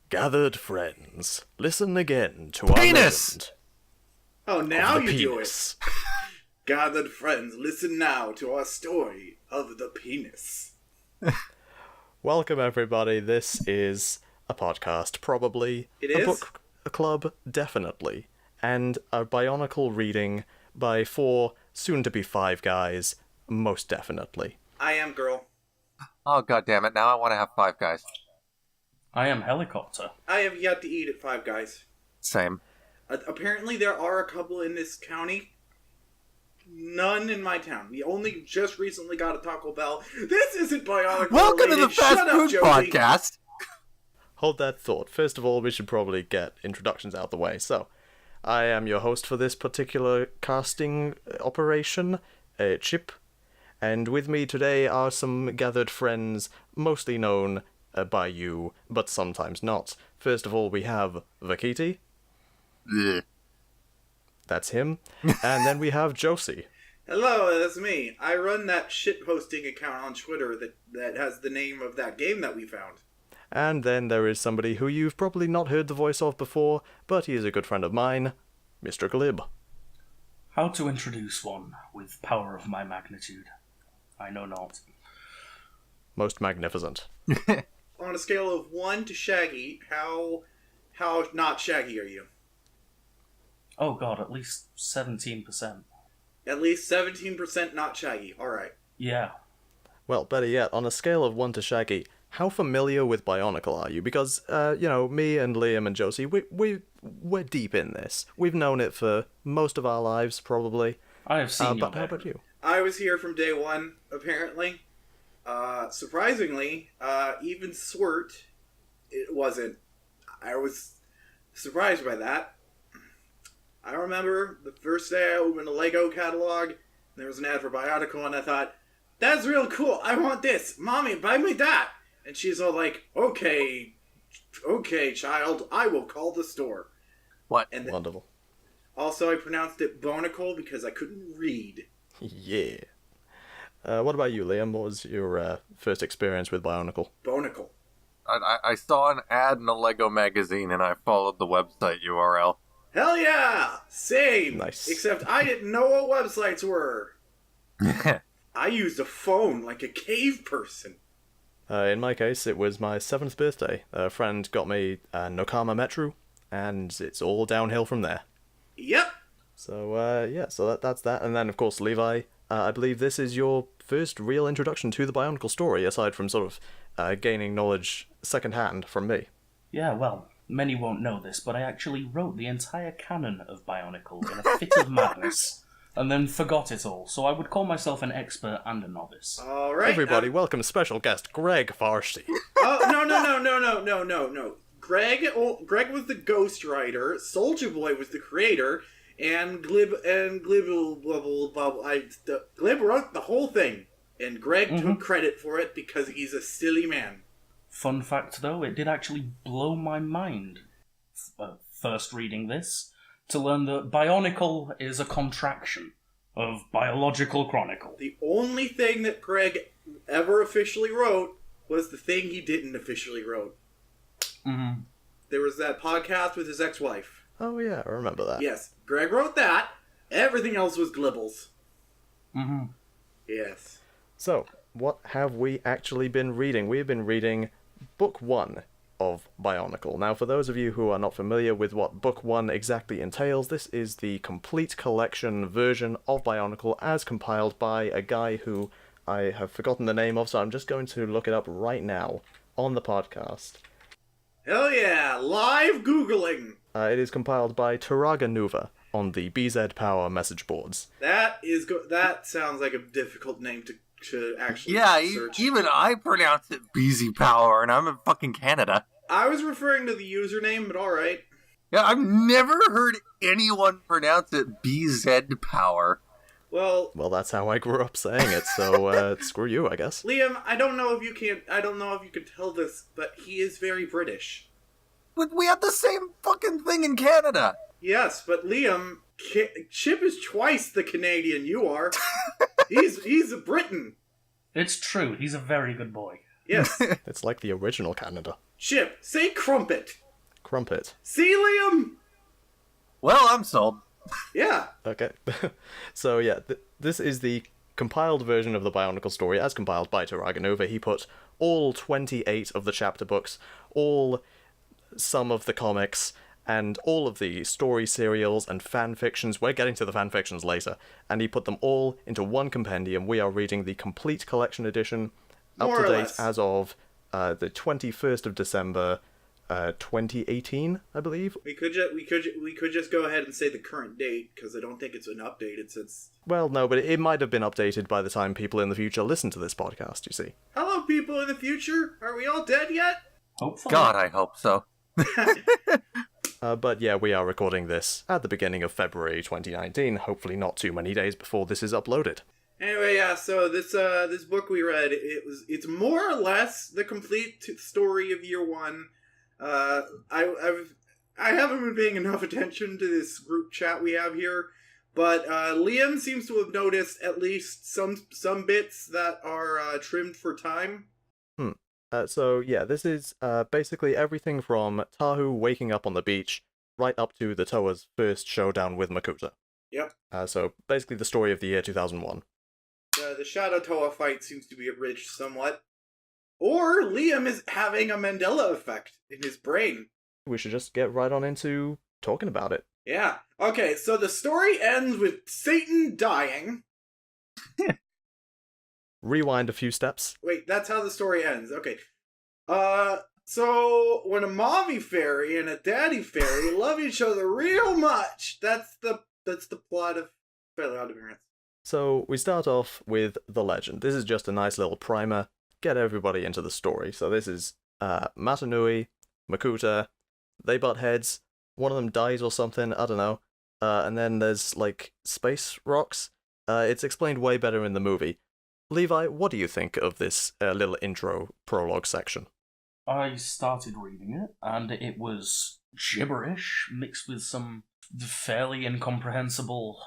Gathered friends, listen again to our legend. Oh, now you do penis. it. Gathered friends, listen now to our story of the penis. Welcome, everybody. This is a podcast, probably. It a is? book club, definitely. And a Bionicle reading by 4, soon-to-be 5 guys, most definitely. I am girl. Oh, goddammit, now I want to have 5 guys. I am Helicopter. I have yet to eat at Five Guys. Same. Apparently there are a couple in this county. None in my town. We only just recently got a Taco Bell. This isn't Bionicle Welcome to the related. Fast Shut up, Food Josie. Podcast! Hold that thought. First of all, we should probably get introductions out the way. So, I am your host for this particular casting operation, Chip. And with me today are some gathered friends, mostly known by you, but sometimes not. First of all, we have Vakiti. Blech. That's him. And then we have Josie. Hello, that's me. I run that shitposting account on Twitter that has the name of that game that we found. And then there is somebody who you've probably not heard the voice of before, but he is a good friend of mine, Mr. Glib. How to introduce one with power of my magnitude? I know not. Most magnificent. On a scale of 1 to Shaggy, how not Shaggy are you? Oh god, at least 17%. At least 17% not Shaggy. Alright. Yeah. Well, better yet, on a scale of 1 to Shaggy, how familiar with Bionicle are you? Because, me and Liam and Josie, we're deep in this. We've known it for most of our lives, probably. I have seen your But how about you? I was here from day one, apparently. Surprisingly, even Swirt, it wasn't. I was surprised by that. I remember the first day I opened a Lego catalog, and there was an ad for Bionicle, and I thought, that's real cool, I want this, Mommy, buy me that! And she's all like, okay, child, I will call the store. What? And Wonderful. also, I pronounced it Bonicle because I couldn't read. Yeah. What about you, Liam? What was your first experience with Bionicle? Bonicle. I saw an ad in a Lego magazine and I followed the website URL. Hell yeah! Same! Nice. Except I didn't know what websites were. I used a phone like a cave person. In my case, it was my 7th birthday. A friend got me Nokama Metro, and it's all downhill from there. Yep. So, that's that. And then, of course, Levi, I believe this is your first real introduction to the Bionicle story, aside from sort of gaining knowledge secondhand from me. Yeah, well, many won't know this, but I actually wrote the entire canon of Bionicle in a fit of madness, and then forgot it all, so I would call myself an expert and a novice. Alright. Everybody, welcome special guest Greg Farsi. Oh, no. Greg was the ghostwriter, Soulja Boy was the creator, and Glib wrote the whole thing. And Greg took credit for it because he's a silly man. Fun fact, though, it did actually blow my mind, first reading this, to learn that Bionicle is a contraction of Biological Chronicle. The only thing that Greg ever officially wrote was the thing he didn't officially wrote. Mm-hmm. There was that podcast with his ex-wife. Oh yeah, I remember that. Yes, Greg wrote that. Everything else was glibbles. Mm-hmm. Yes. So, what have we actually been reading? We've been reading Book 1 of Bionicle. Now, for those of you who are not familiar with what Book 1 exactly entails, this is the complete collection version of Bionicle as compiled by a guy who I have forgotten the name of, so I'm just going to look it up right now on the podcast. Hell yeah, live Googling. It is compiled by TuragaNuva on the BZ Power message boards. That sounds like a difficult name to actually search. Even I pronounce it BZ Power, and I'm in fucking Canada. I was referring to the username, but alright. Yeah, I've never heard anyone pronounce it BZ Power. Well, that's how I grew up saying it, so screw you, I guess. Liam, I don't know if you can tell this, but he is very British. But we have the same fucking thing in Canada. Yes, but Liam, Chip is twice the Canadian you are. He's a Briton. It's true, he's a very good boy. Yes. It's like the original Canada. Chip, say crumpet. Crumpet. See, Liam? Well, I'm sold. Yeah. Okay. So yeah, this is the compiled version of the Bionicle story as compiled by TuragaNuva. He put all 28 of the chapter books, some of the comics, and all of the story serials and fan fictions. We're getting to the fan fictions later. And he put them all into one compendium. We are reading the complete collection edition, up More to or date less. as of the 21st of December, 2018, I believe. We could just go ahead and say the current date, because I don't think it's been updated since... Well, no, but it might have been updated by the time people in the future listen to this podcast, you see. Hello, people in the future! Are we all dead yet? Hopefully. God, I hope so. But yeah, we are recording this at the beginning of February 2019, hopefully not too many days before this is uploaded. Anyway, yeah, so this book we read, it's more or less the complete story of year one. I haven't been paying enough attention to this group chat we have here, but Liam seems to have noticed at least some bits that are trimmed for time. So yeah, this is basically everything from Tahu waking up on the beach right up to the Toa's first showdown with Makuta. Yep. So basically the story of the year 2001. The Shadow Toa fight seems to be abridged somewhat. Or Liam is having a Mandela effect in his brain. We should just get right on into talking about it. Yeah. Okay, so the story ends with Satan dying. Rewind a few steps. Wait, that's how the story ends. Okay. So when a mommy fairy and a daddy fairy love each other real much, that's the plot of Fairly Odd Parents. So we start off with the legend. This is just a nice little primer. Get everybody into the story. So this is Matanui, Makuta, they butt heads, one of them dies or something, I don't know. And then there's, like, space rocks. It's explained way better in the movie. Levi, what do you think of this little intro prologue section? I started reading it, and it was gibberish mixed with some fairly incomprehensible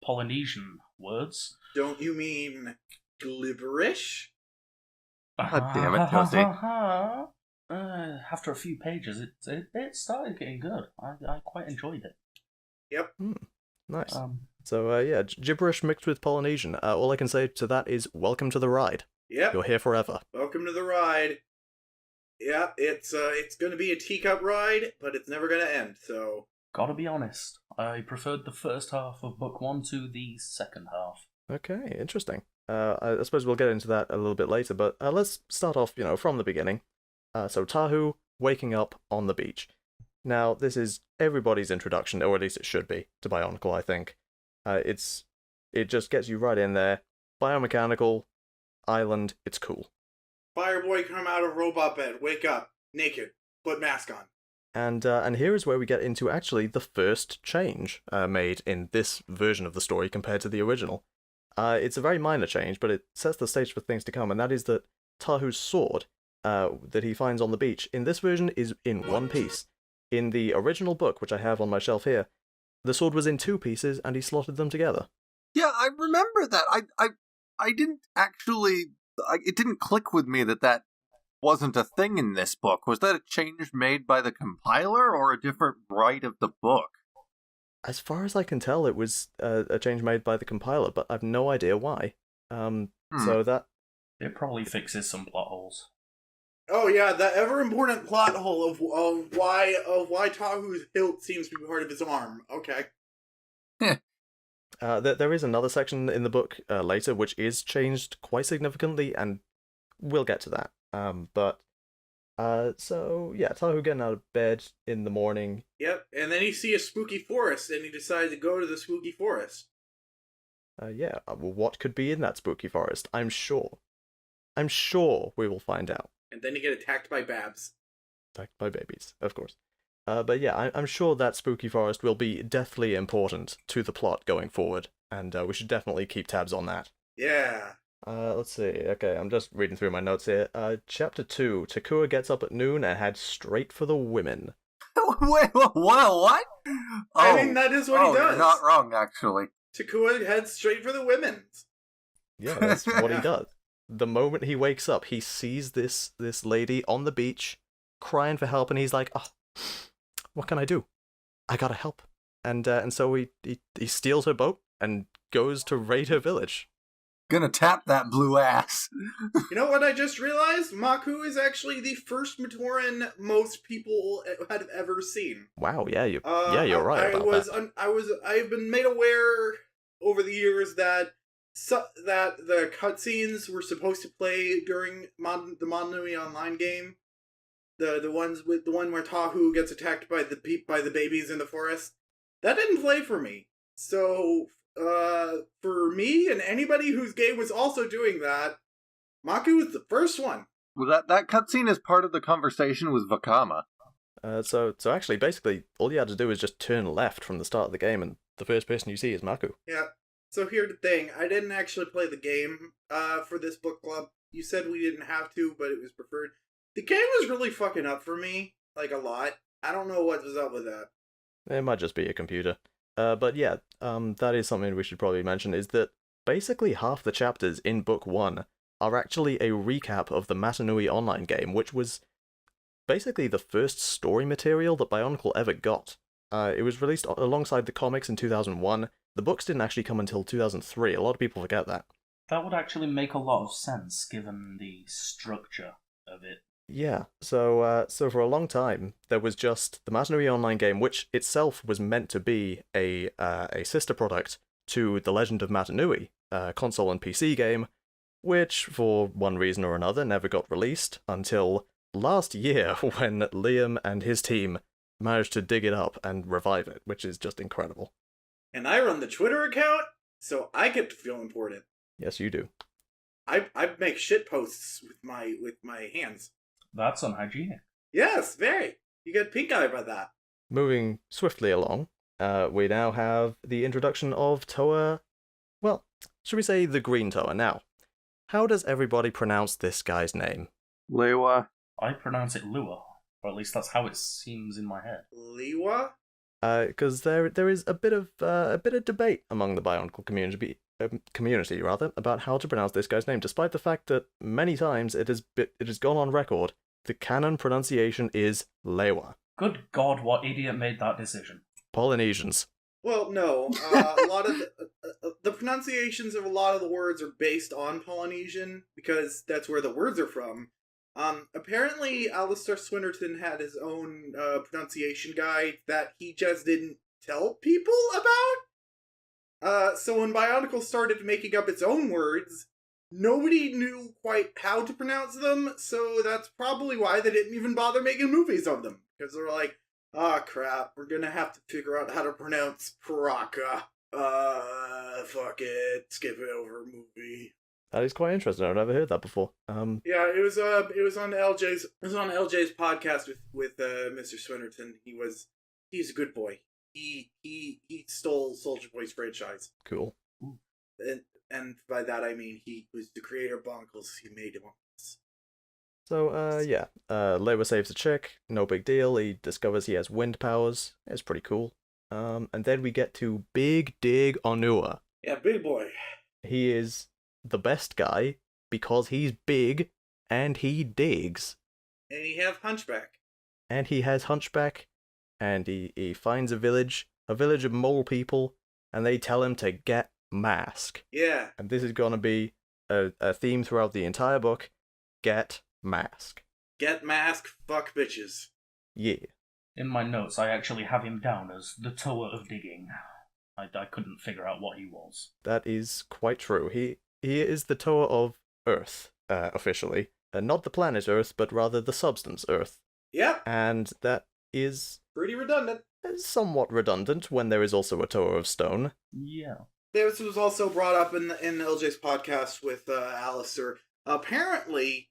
Polynesian words. Don't you mean glibberish? God damn it, Toasty. After a few pages, it started getting good. I quite enjoyed it. Yep. Nice. So, yeah, gibberish mixed with Polynesian. All I can say to that is, welcome to the ride. Yep. You're here forever. Welcome to the ride. Yep, it's gonna be a teacup ride, but it's never gonna end, so... Gotta be honest, I preferred the first half of book one to the second half. Okay, interesting. I suppose we'll get into that a little bit later, but let's start off, from the beginning. So Tahu waking up on the beach. Now, this is everybody's introduction, or at least it should be, to Bionicle, I think. It just gets you right in there. Biomechanical, island, it's cool. Fireboy, come out of robot bed, wake up, naked, put mask on. And here is where we get into actually the first change made in this version of the story compared to the original. It's a very minor change, but it sets the stage for things to come, and that is that Tahu's sword that he finds on the beach in this version is in one piece. In the original book, which I have on my shelf here, the sword was in two pieces, and he slotted them together. Yeah, I remember that. I didn't actually... it didn't click with me that wasn't a thing in this book. Was that a change made by the compiler or a different write of the book? As far as I can tell, it was a change made by the compiler, but I've no idea why. So that... It probably fixes some plot holes. Oh yeah, that ever-important plot hole of why Tahu's hilt seems to be part of his arm. Okay. There is another section in the book later which is changed quite significantly, and we'll get to that. So yeah, Tahu getting out of bed in the morning. Yep, and then he see a spooky forest, and he decides to go to the spooky forest. Yeah, well, what could be in that spooky forest? I'm sure we will find out. And then you get attacked by Babs. Attacked by babies, of course. But yeah, I'm sure that spooky forest will be deathly important to the plot going forward, and we should definitely keep tabs on that. Yeah. Let's see. Okay, I'm just reading through my notes here. Chapter 2, Takua gets up at noon and heads straight for the women. Wait, what? I mean, that is what he does. You're not wrong, actually. Takua heads straight for the women. Yeah, that's what he does. the moment he wakes up, he sees this lady on the beach crying for help, and he's like, oh, what can I do? I gotta help. And so he steals her boat and goes to raid her village. Gonna tap that blue ass. You know what I just realized? Maku is actually the first Matoran most people had ever seen. Wow, yeah, you're right about that. I've been made aware over the years that that the cutscenes were supposed to play during the Mononui Online game. The one where Tahu gets attacked by the babies in the forest. That didn't play for me. So for me and anybody whose game was also doing that, Maku was the first one. Well, that cutscene is part of the conversation with Vakama. So actually, basically, all you had to do is just turn left from the start of the game, and the first person you see is Maku. Yeah. So here's the thing. I didn't actually play the game for this book club. You said we didn't have to, but it was preferred. The game was really fucking up for me, like a lot. I don't know what was up with that. It might just be a computer. But yeah, that is something we should probably mention, is that basically half the chapters in Book 1 are actually a recap of the Matanui Online game, which was basically the first story material that Bionicle ever got. It was released alongside the comics in 2001. The books didn't actually come until 2003. A lot of people forget that. That would actually make a lot of sense, given the structure of it. Yeah, so for a long time, there was just the Matanui Online game, which itself was meant to be a sister product to The Legend of Matanui, a console and PC game, which, for one reason or another, never got released until last year, when Liam and his team managed to dig it up and revive it, which is just incredible. And I run the Twitter account, so I get to feel important. Yes, you do. I make shit posts with my hands. That's unhygienic. Yes, very. You get pink eye by that. Moving swiftly along, we now have the introduction of Toa. Well, should we say the Green Toa now? How does everybody pronounce this guy's name? Lewa. I pronounce it Lua, or at least that's how it seems in my head. Liwa? Because there is a bit of debate among the Bionicle community about how to pronounce this guy's name, despite the fact that many times it has gone on record. The canon pronunciation is Lewa. Good God, what idiot made that decision? Polynesians. Well, no. A lot of the pronunciations of a lot of the words are based on Polynesian, because that's where the words are from. Apparently, Alistair Swinnerton had his own pronunciation guide that he just didn't tell people about. So when Bionicle started making up its own words, nobody knew quite how to pronounce them, so that's probably why they didn't even bother making movies of them. Because they were like, crap, we're gonna have to figure out how to pronounce Paraka. Fuck it, skip it over movie. That is quite interesting. I've never heard that before. Yeah, it was on LJ's podcast with Mr. Swinnerton. He's a good boy. He stole Soulja Boy's franchise. Cool. And by that I mean he was the creator of Bonkles. He made him. So, Lewa saves a chick, no big deal. He discovers he has wind powers. It's pretty cool. And then we get to Big Dig Onua. Yeah, big boy. He is the best guy because he's big and he digs. And he has Hunchback. And he has Hunchback, and he finds a village of mole people, and they tell him to get mask. Yeah. And this is gonna be a theme throughout the entire book. Get mask. Get mask, fuck bitches. Yeah. In my notes, I actually have him down as the Toa of Digging. I couldn't figure out what he was. That is quite true. He is the Toa of Earth, officially. Not the planet Earth, but rather the substance Earth. Yep. And that is Pretty redundant. somewhat redundant when there is also a Toa of Stone. Yeah. This was also brought up in LJ's podcast with Alistair. Apparently,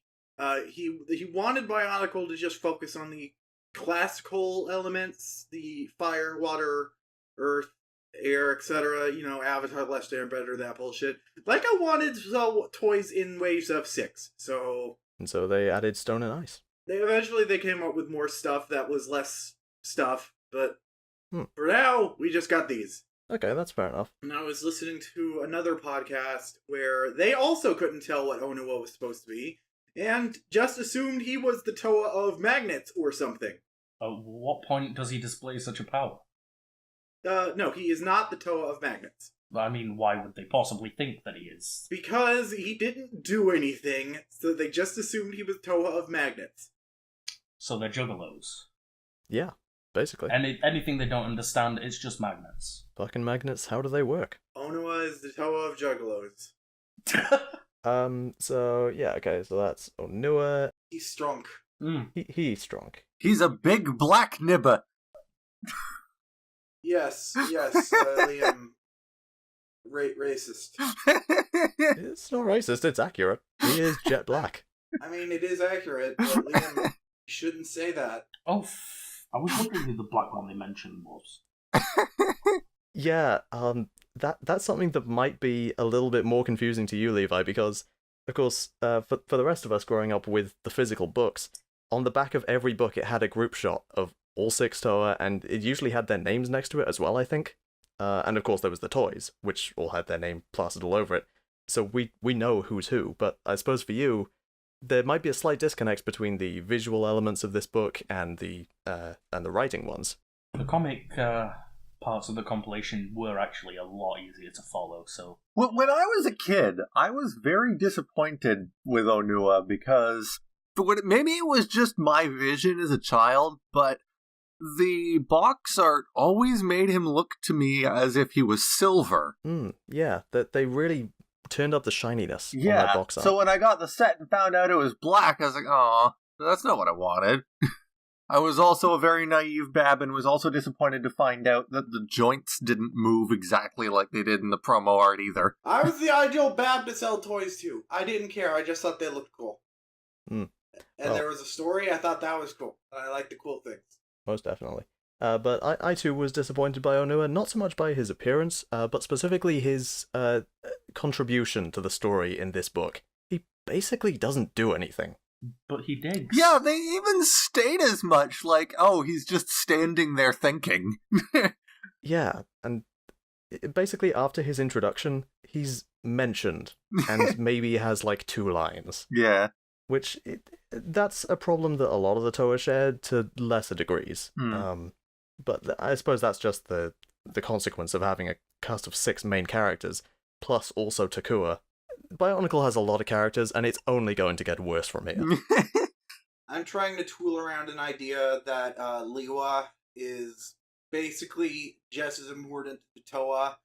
he wanted Bionicle to just focus on the classical elements, the fire, water, earth, air, etc. You know, Avatar, Less Than, Better, that bullshit. Like I wanted toys in waves of 6. And so they added stone and ice. They came up with more stuff that was less stuff, but for now, we just got these. Okay, that's fair enough. And I was listening to another podcast where they also couldn't tell what Onua was supposed to be, and just assumed he was the Toa of magnets or something. At what point does he display such a power? No, he is not the Toa of magnets. I mean, why would they possibly think that he is? Because he didn't do anything, so they just assumed he was Toa of magnets. So they're juggalos. Yeah, basically. And anything they don't understand is just magnets. Fucking magnets, how do they work? Onua is the Toa of juggalos. So, yeah, okay, so that's Onua. He's strong. He's strong. He's a big black nibba. Yes, Liam. Racist. It's not racist, it's accurate. He is jet black. I mean, it is accurate, but Liam, you shouldn't say that. Oh, I was wondering who the black one they mentioned was. Yeah, that's something that might be a little bit more confusing to you, Levi, because, of course, for the rest of us growing up with the physical books, on the back of every book it had a group shot of all 6 Toa, and it usually had their names next to it as well, I think. And of course there was the toys, which all had their name plastered all over it. So we know who's who, but I suppose for you, there might be a slight disconnect between the visual elements of this book and the writing ones. The comic parts of the compilation were actually a lot easier to follow, so... When I was a kid, I was very disappointed with Onua because... Maybe it was just my vision as a child, but the box art always made him look to me as if he was silver. Yeah, that they really turned up the shininess on that box art. So when I got the set and found out it was black, I was like, "Aw, that's not what I wanted." I was also a very naive bab and was also disappointed to find out that the joints didn't move exactly like they did in the promo art either. I was the ideal bab to sell toys to. I didn't care, I just thought they looked cool. And there was a story, I thought that was cool. I like the cool things. Most definitely. But I too was disappointed by Onua, not so much by his appearance, but specifically his contribution to the story in this book. He basically doesn't do anything. But he digs. Yeah, they even state as much, like, oh, he's just standing there thinking. Yeah, and basically after his introduction, he's mentioned, and maybe has like 2 lines. Yeah. Which, that's a problem that a lot of the Toa shared to lesser degrees. But I suppose that's just the consequence of having a cast of 6 main characters, plus also Takua. Bionicle has a lot of characters, and it's only going to get worse from here. I'm trying to tool around an idea that Liwa is basically just as important to Toa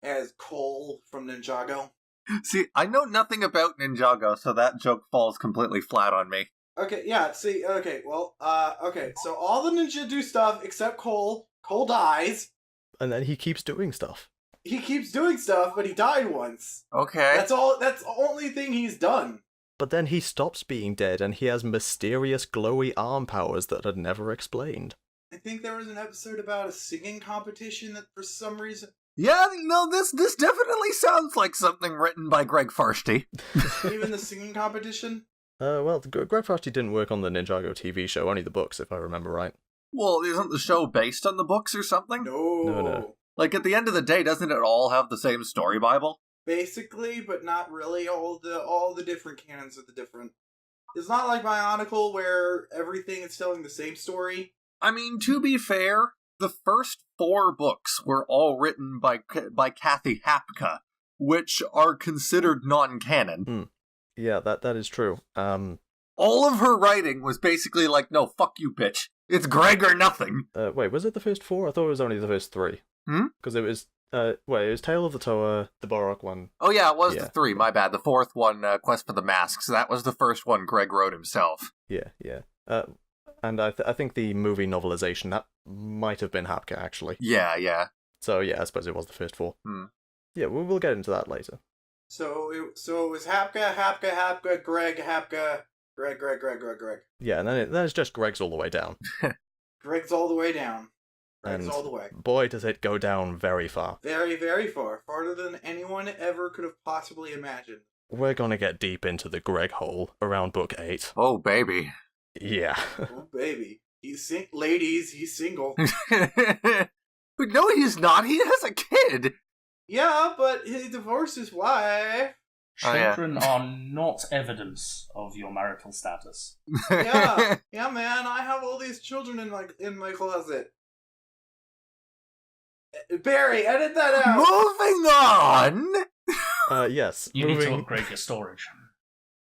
as Cole from Ninjago. See, I know nothing about Ninjago, so that joke falls completely flat on me. Okay, yeah, see, okay, well, okay, so all the ninja do stuff except Cole. Cole dies. And then he keeps doing stuff. He keeps doing stuff, but he died once. Okay. That's the only thing he's done. But then he stops being dead, and he has mysterious glowy arm powers that are never explained. I think there was an episode about a singing competition that for some reason... Yeah, no, this definitely sounds like something written by Greg Farsty. Even the singing competition? Well, Greg Farsty didn't work on the Ninjago TV show, only the books, if I remember right. Well, isn't the show based on the books or something? No. Like, at the end of the day, doesn't it all have the same story Bible? Basically, but not really. All the different canons are the different... It's not like Bionicle, where everything is telling the same story. I mean, to be fair, the first 4 books were all written by Kathy Hapka, which are considered non-canon. Yeah, that is true. All of her writing was basically like, no, fuck you, bitch. It's Greg or nothing. Wait, was it the first 4? I thought it was only the first 3. Because it was, it was Tale of the Toa, the Borok one. Oh yeah, it was the 3, my bad. The 4th one, Quest for the Masks, that was the first one Greg wrote himself. Yeah. And I think the movie novelization, that might have been Hapka, actually. Yeah. So yeah, I suppose it was the first 4. Yeah, we'll get into that later. So it was Hapka, Greg, Hapka, Greg. Yeah, and then it's just Greg's all the way down. Greg's all the way down. Greg's And all the way. Boy, does it go down very far. Very, very far. Farther than anyone ever could have possibly imagined. We're gonna get deep into the Greg hole around book 8. Oh, baby. Yeah. Oh, baby. Ladies, he's single. But no, he's not. He has a kid. Yeah, but he divorced his wife. Children are not evidence of your marital status. Yeah, yeah, man. I have all these children in my closet. Barry, edit that out. Moving on. Yes. You need to moving. upgrade your storage.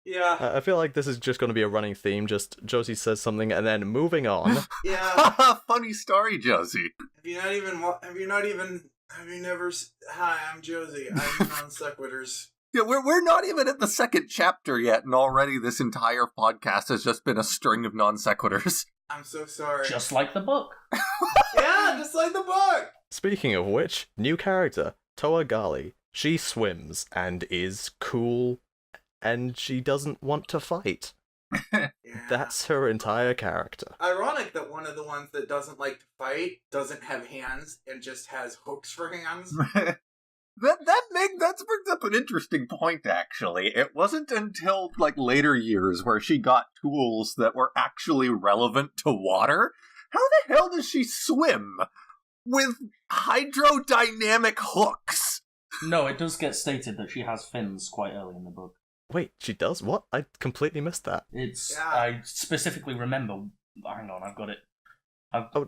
Yeah, I feel like this is just going to be a running theme. Just Josie says something and then moving on. yeah. Funny story, Josie. Have you never? Hi, I'm Josie. I'm non sequiturs. Yeah, we're not even at the second chapter yet, and already this entire podcast has just been a string of non sequiturs. I'm so sorry. Just like the book. Yeah, just like the book. Speaking of which, new character, Toa Gali. She swims and is cool, and she doesn't want to fight. Yeah. That's her entire character. Ironic that one of the ones that doesn't like to fight doesn't have hands and just has hooks for hands. That brings up an interesting point, actually. It wasn't until, later years where she got tools that were actually relevant to water. How the hell does she swim with hydrodynamic hooks? No, it does get stated that she has fins quite early in the book. Wait, she does? What? I completely missed that. Yeah. I specifically remember... Hang on, I've got it.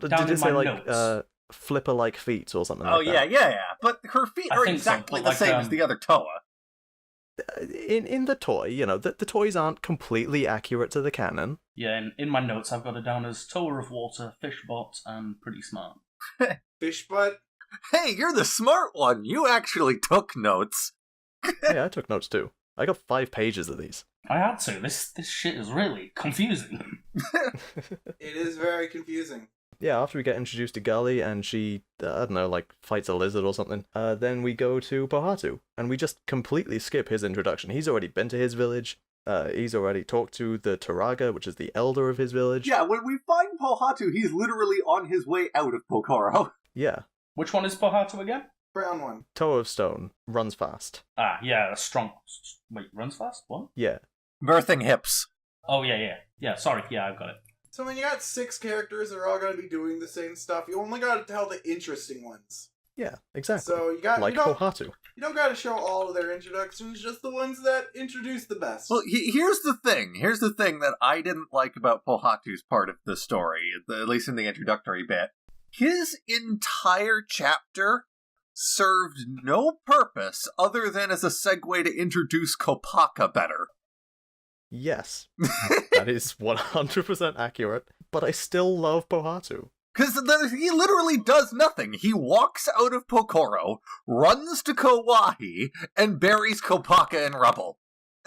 Did down you in say, my notes. flipper-like feet or something Oh, like yeah, that? yeah. But her feet I are think so, exactly but the same as the other Toa. In the toy, the toys aren't completely accurate to the canon. Yeah, in my notes I've got it down as Toa of Water, Fishbot, and Pretty Smart. Fish butt. Hey, you're the smart one. You actually took notes. Yeah, I took notes too. I got 5 pages of these. I had to. This shit is really confusing. It is very confusing. Yeah, after we get introduced to Gali and she, I don't know, fights a lizard or something, then we go to Pohatu, and we just completely skip his introduction. He's already been to his village, he's already talked to the Turaga, which is the elder of his village. Yeah, when we find Pohatu, he's literally on his way out of Pokoro. Yeah. Which one is Pohatu again? Brown one. Toa of Stone, runs fast. Ah, yeah, strong. Wait, runs fast? What? Yeah. Birthing hips. Oh, yeah. Yeah, sorry. Yeah, I've got it. So when you got 6 characters that are all going to be doing the same stuff, you only got to tell the interesting ones. Yeah, exactly. So you got Pohatu. You don't got to show all of their introductions, just the ones that introduce the best. Well, here's the thing. Here's the thing that I didn't like about Pohatu's part of the story, at least in the introductory bit. His entire chapter served no purpose other than as a segue to introduce Kopaka better. Yes, that is 100% accurate, but I still love Pohatu. Because he literally does nothing. He walks out of Pokoro, runs to Kauai, and buries Kopaka in rubble.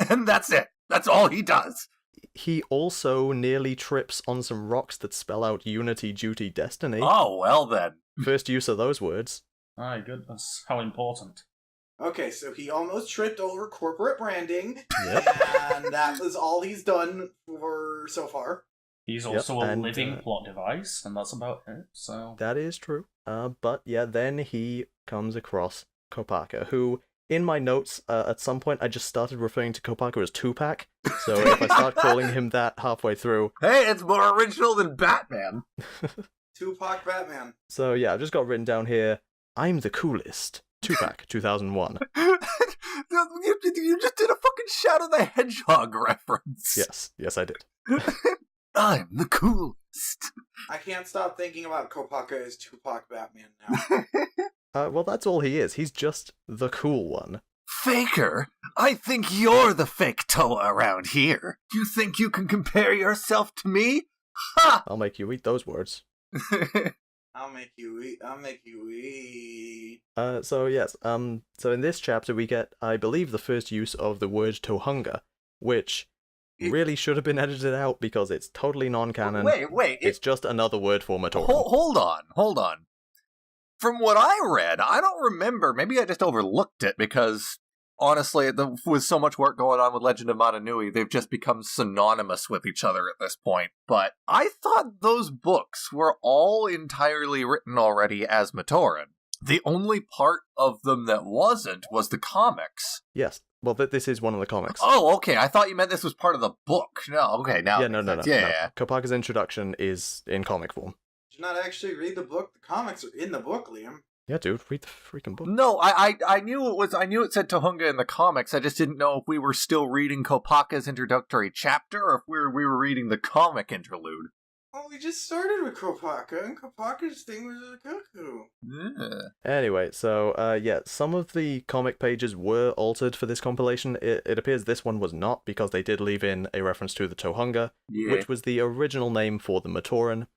And that's it. That's all he does. He also nearly trips on some rocks that spell out Unity, Duty, Destiny. Oh, well then. First use of those words. My goodness, how important. Okay, so he almost tripped over corporate branding, Yep. and that was all he's done for so far. He's also a and, living plot device, and that's about it, so... That is true. But yeah, then he comes across Kopaka, who, in my notes, at some point I just started referring to Kopaka as Tupac, so if I start calling him that halfway through... Hey, it's more original than Batman. Tupac Batman. So yeah, I've just got written down here, I'm the coolest. Tupac, 2001. You just did a fucking Shadow the Hedgehog reference. Yes, I did. I'm the coolest. I can't stop thinking about Kopaka as Tupac Batman now. Well, that's all he is. He's just the cool one. Faker, I think you're the fake Toa around here. You think you can compare yourself to me? Ha! I'll make you eat those words. I'll make you eat. So yes, so in this chapter we get, I believe, the first use of the word Tohunga, which really should have been edited out because it's totally non-canon. Wait. It's just another word for Matoran. Hold on. From what I read, I don't remember. Maybe I just overlooked it because, honestly, with so much work going on with Legend of Mana Nui, they've just become synonymous with each other at this point. But I thought those books were all entirely written already as Matoran. The only part of them that wasn't was the comics. Yes. Well, this is one of the comics. Oh, okay. I thought you meant this was part of the book. No, okay, now. Yeah, no. Yeah. Kopaka's introduction is in comic form. Did should not actually read the book. The comics are in the book, Liam. Yeah, dude, read the freaking book. No, I knew it said Tohunga in the comics. I just didn't know if we were still reading Kopaka's introductory chapter or if we were reading the comic interlude. Well, we just started with Kopaka, and Kopaka's thing was a cuckoo. Yeah. Anyway, so, some of the comic pages were altered for this compilation. It appears this one was not, because they did leave in a reference to the Tohunga, which was the original name for the Matoran,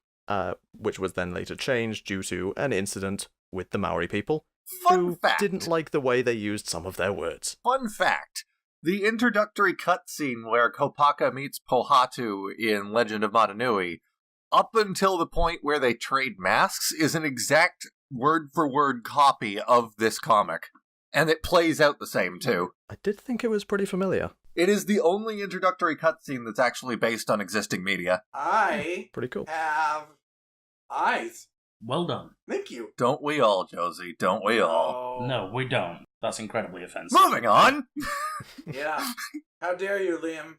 which was then later changed due to an incident with the Maori people, Fun fact. Didn't like the way they used some of their words. Fun fact. The introductory cutscene where Kopaka meets Pohatu in Legend of Motunui, up until the point where they trade masks, is an exact word-for-word copy of this comic. And it plays out the same, too. I did think it was pretty familiar. It is the only introductory cutscene that's actually based on existing media. I Pretty cool. have eyes. Well done. Thank you. Don't we all, Josie? Don't we all? Oh. No, we don't. That's incredibly offensive. Moving on! Yeah. How dare you, Liam?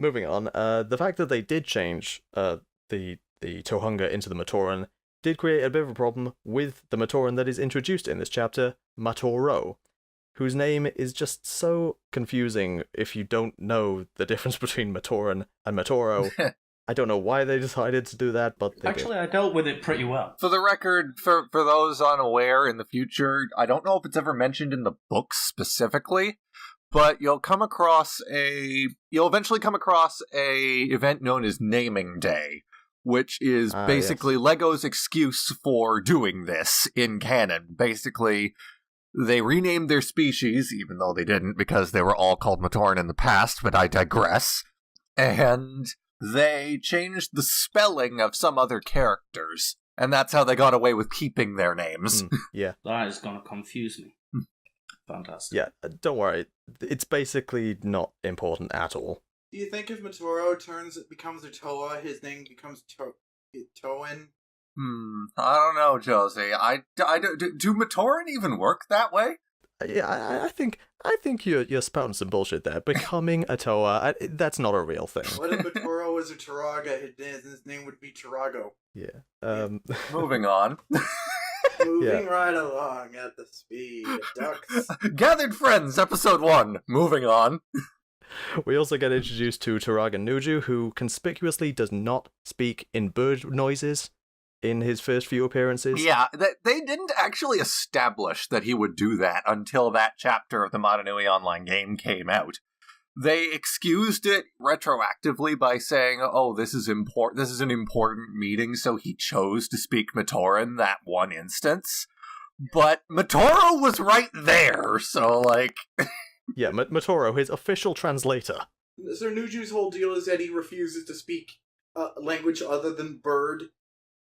Moving on, the fact that they did change the Tohunga into the Matoran did create a bit of a problem with the Matoran that is introduced in this chapter, Matoro, whose name is just so confusing if you don't know the difference between Matoran and Matoro. I don't know why they decided to do that, but they Actually, I dealt with it pretty well. For the record, for those unaware in the future, I don't know if it's ever mentioned in the books specifically, but you'll eventually come across a event known as Naming Day, which is basically yes. Lego's excuse for doing this in canon. Basically, they renamed their species, even though they didn't because they were all called Matoran in the past, but I digress. And they changed the spelling of some other characters, and that's how they got away with keeping their names. Yeah. That is going to confuse me. Fantastic. Yeah, don't worry. It's basically not important at all. Do you think if Matoro becomes a Toa, his name becomes Toan? I don't know, Josie. Do Matoran even work that way? Yeah, I think you're spouting some bullshit there. Becoming a Toa, that's not a real thing. What if Matoro was a Turaga? His name would be Turago. Yeah. Moving on. Moving right along at the speed of ducks. Gathered Friends, episode 1. Moving on. We also get introduced to TuragaNuva, who conspicuously does not speak in bird noises in his first few appearances. Yeah, they didn't actually establish that he would do that until that chapter of the Motunui online game came out. They excused it retroactively by saying, oh, this is an important meeting, so he chose to speak Matoran that one instance. But Matoro was right there, so, like... Yeah, Matoro, his official translator. So Nuju's whole deal is that he refuses to speak language other than bird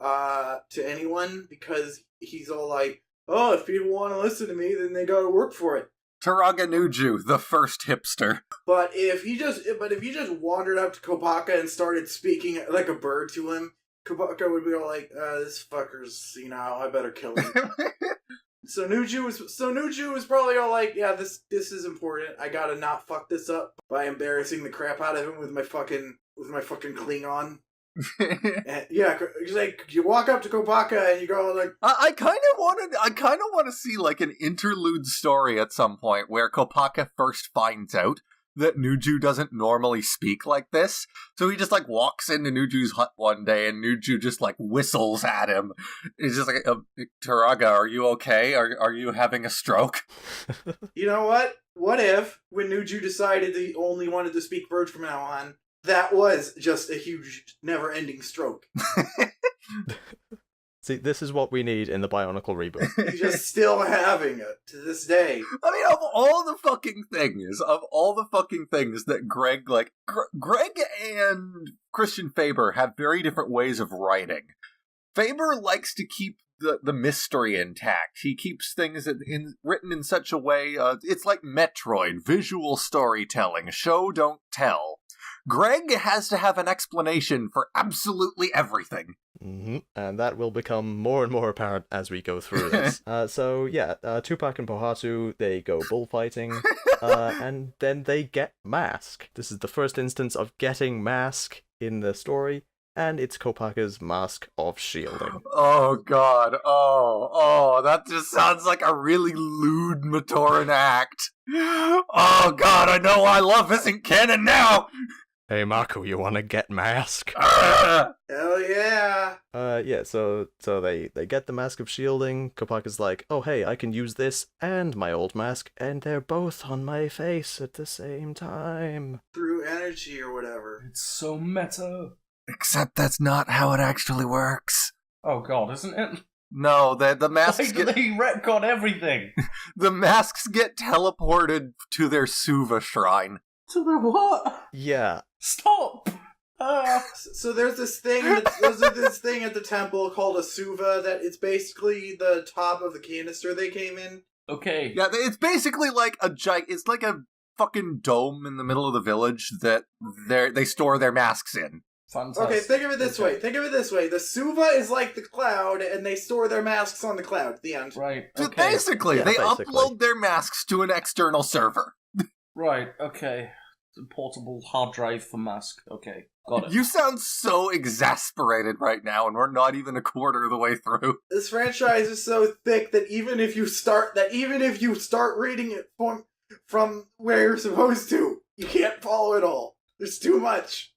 to anyone, because he's all like, oh, if people want to listen to me, then they gotta work for it. TuragaNuva, the first hipster. But if he just wandered up to Kopaka and started speaking like a bird to him, Kopaka would be all like, this fucker's, I better kill him. So Nuju was probably all like, yeah, this is important. I gotta not fuck this up by embarrassing the crap out of him with my fucking Klingon. And, yeah, it's like you walk up to Kopaka and you go like, I kind of want to see like an interlude story at some point where Kopaka first finds out that Nuju doesn't normally speak like this, so he just like walks into Nuju's hut one day and Nuju just like whistles at him. He's just like, Turaga, are you okay? Are you having a stroke? You know what? What if when Nuju decided he only wanted to speak bird from now on, that was just a huge, never-ending stroke? See, this is what we need in the Bionicle reboot. He's just still having it to this day. I mean, of all the fucking things that Greg and Christian Faber have very different ways of writing. Faber likes to keep the mystery intact. He keeps things written in such a way, it's like Metroid, visual storytelling, show, don't tell. Greg has to have an explanation for absolutely everything. Mm-hmm. And that will become more and more apparent as we go through this. Tupac and Pohatu, they go bullfighting, and then they get Mask. This is the first instance of getting Mask in the story. and it's Kopaka's mask of shielding. Oh god, that just sounds like a really lewd Matoran act. Oh god, I know why love isn't canon now! Hey Maku, you wanna get mask? Hell yeah! Yeah, so they get the mask of shielding. Kopaka's like, oh hey, I can use this and my old mask, and they're both on my face at the same time. Through energy or whatever. It's so meta. Except that's not how it actually works. Oh god, isn't it? No, the masks Like, they retcon everything. the masks get teleported to their Suva shrine. To the what? Yeah. Stop! So there's this thing. There's this thing at the temple called a suva. That it's basically the top of the canister they came in. Okay. Yeah, it's basically like it's like a fucking dome in the middle of the village that they store their masks in. Fantastic. Okay, think of it this way. The suva is like the cloud, and they store their masks on the cloud. The end. Right, So okay. basically, Yeah, they basically. upload their masks to an external server. Right, okay. It's a portable hard drive for mask. Okay, got it. You sound so exasperated right now, and we're not even a quarter of the way through. This franchise is so thick that even if you start reading it from where you're supposed to, you can't follow it all. There's too much.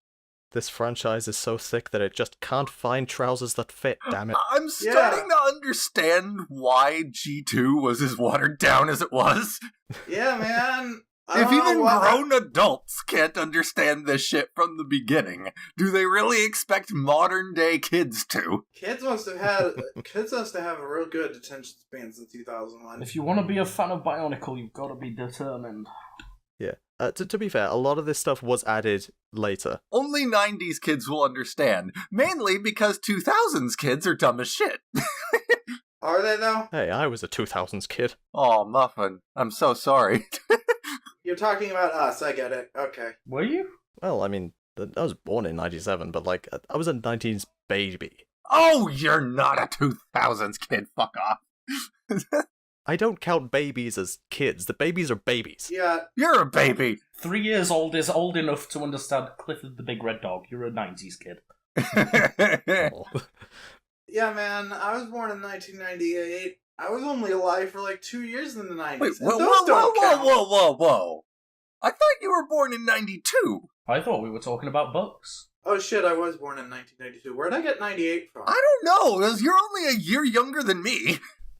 This franchise is so thick that it just can't find trousers that fit, damn it. I'm starting to understand why G2 was as watered down as it was. Yeah, man. I If don't know even what- grown adults can't understand this shit from the beginning, do they really expect modern day kids to? Kids must have had a real good attention span since 2001. If you want to be a fan of Bionicle, you've got to be determined. Yeah. To be fair, a lot of this stuff was added later. Only 90s kids will understand, mainly because 2000s kids are dumb as shit. Are they though? Hey, I was a 2000s kid. Aw, Muffin, I'm so sorry. You're talking about us. I get it. Okay. Were you? Well, I mean, I was born in 97, but like, I was a 90s baby. Oh, you're not a 2000s kid, fuck off. I don't count babies as kids. The babies are babies. Yeah. You're a baby. 3 years old is old enough to understand Clifford the Big Red Dog. You're a 90s kid. Oh. Yeah, man. I was born in 1998. I was only alive for like 2 years in the 90s. Wait, and whoa, those whoa, don't whoa, count. whoa, whoa, whoa. I thought you were born in 92. I thought we were talking about books. Oh shit, I was born in 1992. Where'd I get 98 from? I don't know, because you're only a year younger than me.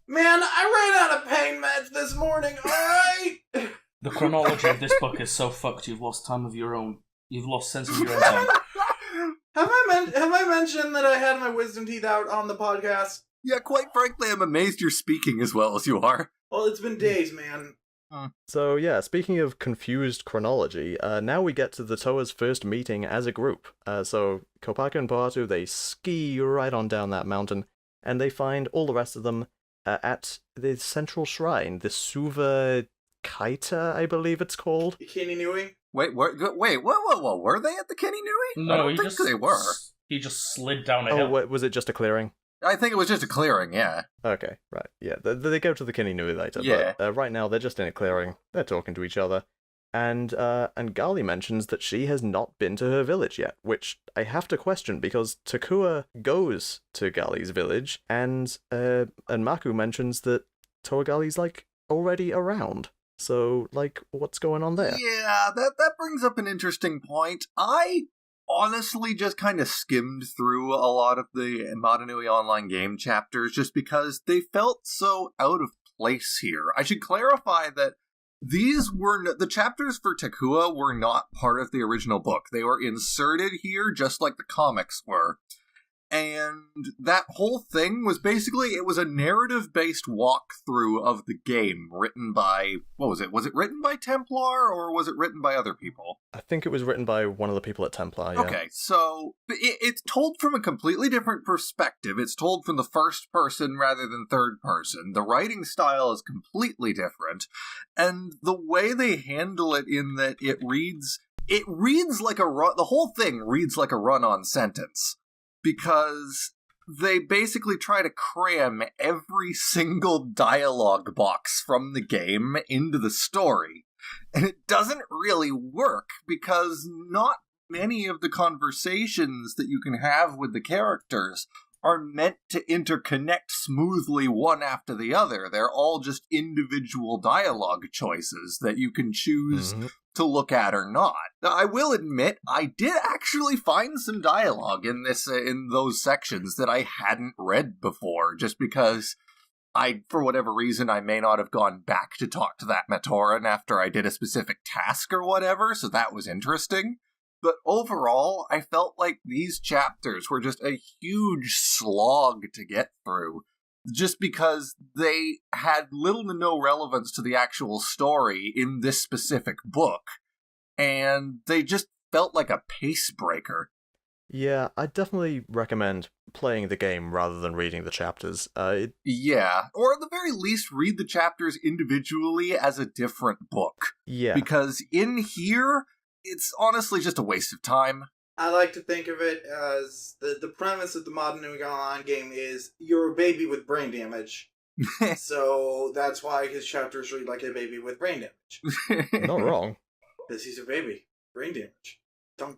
Man, I ran out of pain meds this morning, alright? The chronology of this book is so fucked you've lost time of your own. You've lost sense of your own time. Have I mentioned that I had my wisdom teeth out on the podcast? Yeah, quite frankly, I'm amazed you're speaking as well as you are. Well, it's been days, man. So yeah, speaking of confused chronology, now we get to the Toa's first meeting as a group. So Kopaka and Poatu, they ski right on down that mountain, and they find all the rest of them at the central shrine, the Suva Kaita, I believe it's called. Bikini Nui? Wait, whoa, were they at the Kenny Nui? No, I don't he think just they were. He just slid down a Oh, hill. was it just a clearing? I think it was just a clearing, yeah. Okay, right, yeah. They go to the Kininui later, Yeah. but right now they're just in a clearing. They're talking to each other. And Gali mentions that she has not been to her village yet, which I have to question because Takua goes to Gali's village, and Maku mentions that Toa Gali's, like, already around. So, like, what's going on there? Yeah, that brings up an interesting point. I honestly just kind of skimmed through a lot of the Madanui online game chapters just because they felt so out of place here. I should clarify that these were the chapters for Takua were not part of the original book. They were inserted here just like the comics were. And that whole thing was basically, it was a narrative-based walkthrough of the game written by, what was it? Was it written by Templar, or was it written by other people? I think it was written by one of the people at Templar, yeah. Okay, so it's told from a completely different perspective. It's told from the first person rather than third person. The writing style is completely different. And the way they handle it in that it reads like a run, the whole thing reads like a run-on sentence. Because they basically try to cram every single dialogue box from the game into the story. And it doesn't really work, because not many of the conversations that you can have with the characters are meant to interconnect smoothly one after the other. They're all just individual dialogue choices that you can choose to look at or not. Now, I will admit, I did actually find some dialogue in those sections that I hadn't read before, just because for whatever reason, I may not have gone back to talk to that Matoran after I did a specific task or whatever, so that was interesting. But overall, I felt like these chapters were just a huge slog to get through, just because they had little to no relevance to the actual story in this specific book, and they just felt like a pace breaker. Yeah, I definitely recommend playing the game rather than reading the chapters. Yeah, or at the very least, read the chapters individually as a different book. Yeah. Because in here, it's honestly just a waste of time. I like to think of it as the premise of the modern New Online game is you're a baby with brain damage. So that's why his chapters read like a baby with brain damage. Not wrong. Because he's a baby. Brain damage.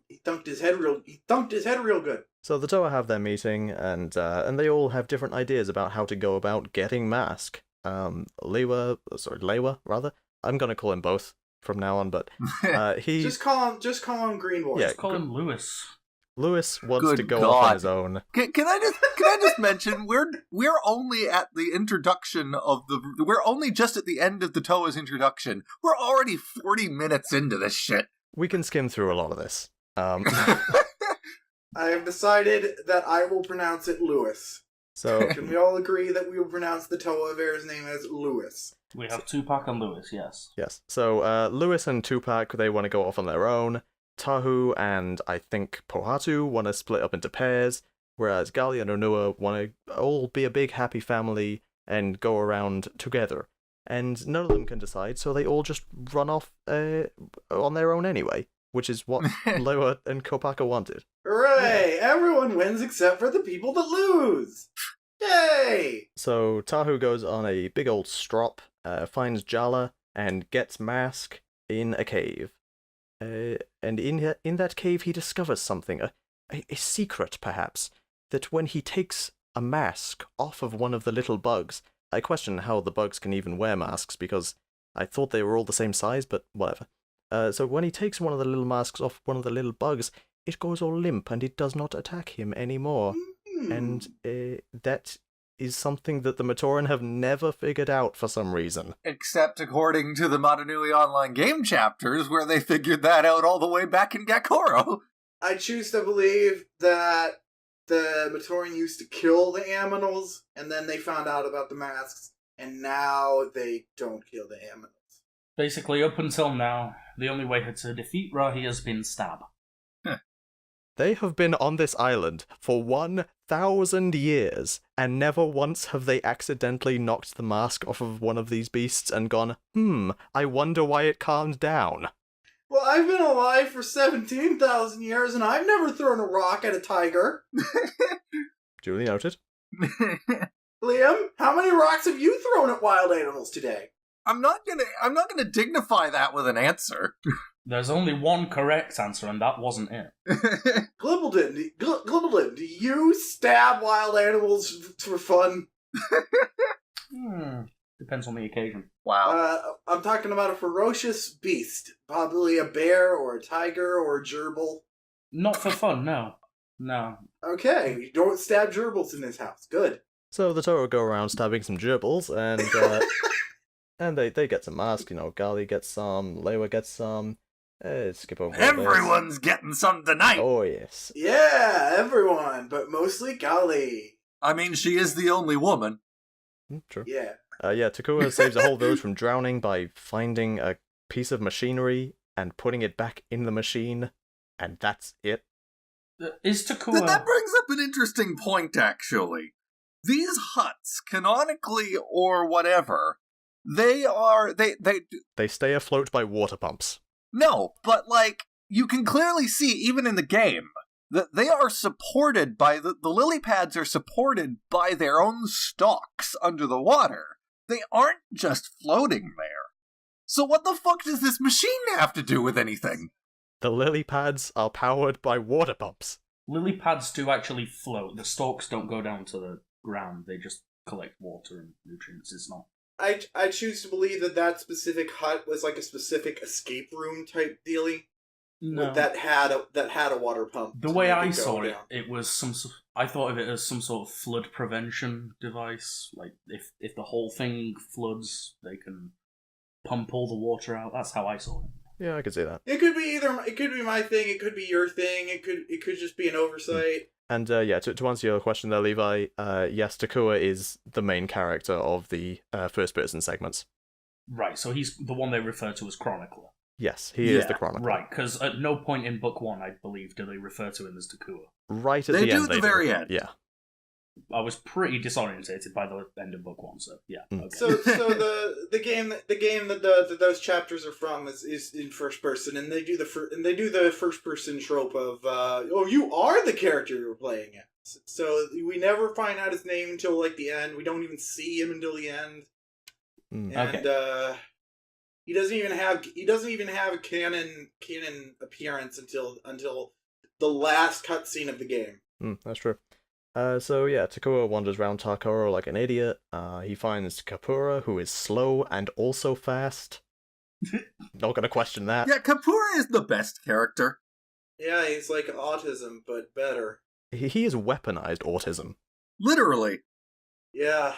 He thunked his head real good. So the Toa have their meeting, and they all have different ideas about how to go about getting Mask. Lewa, rather. I'm gonna call him both from now on, but he just call him Green Boy. Yeah, Call him Lewis. Lewis wants Good to go God. off on his own. Can I just mention we're only at the introduction we're only just at the end of the Toa's introduction. We're already 40 minutes into this shit. We can skim through a lot of this. I have decided that I will pronounce it Lewis. So Can we all agree that we will pronounce the Toa Bear's name as Lewis? We have Tupac and Lewis, yes. yes. So Lewis and Tupac, they want to go off on their own. Tahu and I think Pohatu want to split up into pairs, whereas Gali and Onua want to all be a big happy family and go around together. And none of them can decide, so they all just run off on their own anyway, which is what Lewa and Kopaka wanted. Hooray! Everyone wins except for the people that lose! Yay! So Tahu goes on a big old strop, finds Jala, and gets Mask in a cave. And in that cave he discovers something, a secret perhaps, that when he takes a mask off of one of the little bugs, I question how the bugs can even wear masks, because I thought they were all the same size, but whatever. So when he takes one of the little masks off one of the little bugs, it goes all limp and it does not attack him anymore. And that is something that the Matoran have never figured out for some reason. Except according to the Modanui Online game chapters, where they figured that out all the way back in Gakoro. I choose to believe that the Matoran used to kill the aminals, and then they found out about the masks, and now they don't kill the aminals. Basically, up until now, the only way to defeat Rahi has been stab. They have been on this island for 1,000 years, and never once have they accidentally knocked the mask off of one of these beasts and gone, I wonder why it calmed down. Well, I've been alive for 17,000 years, and I've never thrown a rock at a tiger. Duly noted. Liam, how many rocks have you thrown at wild animals today? I'm not gonna dignify that with an answer. There's only one correct answer, and that wasn't it. Glibbledin, do you stab wild animals for fun? Depends on the occasion. Wow. I'm talking about a ferocious beast. Probably a bear, or a tiger, or a gerbil. Not for fun, no. No. Okay, we don't stab gerbils in this house. Good. So the Toa go around stabbing some gerbils, and and they get some masks. Gali gets some, Lewa gets some. Skip over Everyone's getting some tonight! Oh, yes. Yeah, everyone, but mostly Gali. I mean, she is the only woman. True. Yeah. Takua saves a whole village from drowning by finding a piece of machinery and putting it back in the machine, and that's it. Is Takua... That brings up an interesting point, actually. These huts, canonically or whatever, they stay afloat by water pumps. No, but, you can clearly see, even in the game, that they are supported by, the lily pads are supported by their own stalks under the water. They aren't just floating there. So what the fuck does this machine have to do with anything? The lily pads are powered by water pumps. Lily pads do actually float. The stalks don't go down to the ground. They just collect water and nutrients. It's not. I choose to believe that specific hut was like a specific escape room type dealie. No. That had a water pump. The way I saw it, it was I thought of it as some sort of flood prevention device. Like if the whole thing floods, they can pump all the water out. That's how I saw it. Yeah, I could see that. It could be It could be my thing. It could be your thing. It could just be an oversight. And to answer your question there, Levi, yes, Takua is the main character of the first-person segments. Right, so he's the one they refer to as Chronicler. Yes, he is the Chronicler. Right, because at no point in book 1, I believe, do they refer to him as Takua. Right at the end, they do at the very end. Yeah. I was pretty disorientated by the end of book 1, so yeah. Okay. So the game that those chapters are from is in first person, and they do the first person trope of you are the character you're playing as. So we never find out his name until like the end. We don't even see him until the end, and he doesn't even have a canon appearance until the last cutscene of the game. That's true. Takua wanders around Takoro like an idiot. He finds Kapura, who is slow and also fast. Not gonna question that. Yeah, Kapura is the best character. Yeah, he's like autism, but better. He is weaponized autism. Literally. Yeah.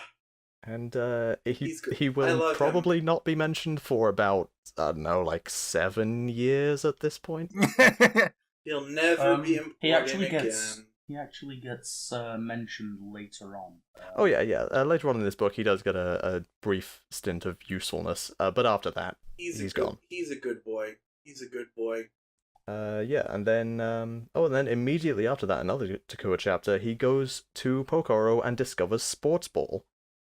And he will probably not be mentioned for about, I don't know, like 7 years at this point. He'll never be important again. He actually gets mentioned later on. Later on in this book, he does get a brief stint of usefulness, but after that, he's gone. He's a good boy. And then immediately after that, another Takua chapter, he goes to Pokoro and discovers Sports Ball.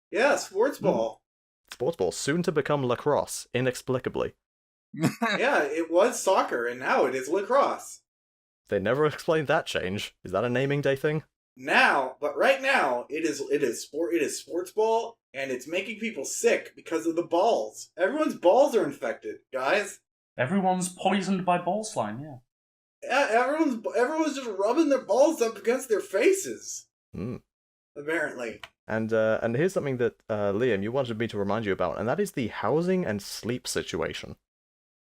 Yeah, Sports Ball. Sports Ball, soon to become lacrosse, inexplicably. Yeah, it was soccer, and now it is lacrosse. They never explained that change. Is that a naming day thing? But right now, it is Sports Ball, and it's making people sick because of the balls. Everyone's balls are infected, guys. Everyone's poisoned by ball slime, yeah. Yeah, everyone's just rubbing their balls up against their faces. Apparently. And here's something that, Liam, you wanted me to remind you about, and that is the housing and sleep situation.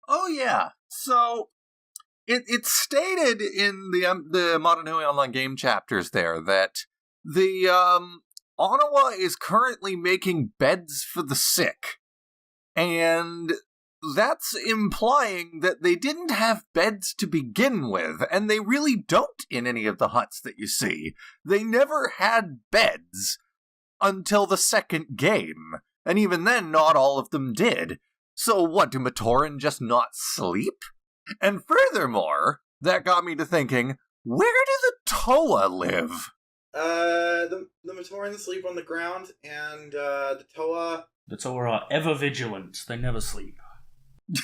Oh, yeah. So, it's stated in the Modern Hui Online game chapters there that the Onawa is currently making beds for the sick. And that's implying that they didn't have beds to begin with, and they really don't in any of the huts that you see. They never had beds until the second game, and even then not all of them did. So what, do Matoran just not sleep? And furthermore, that got me to thinking, where do the Toa live? The Matorans sleep on the ground, and the Toa... The Toa are ever vigilant. They never sleep.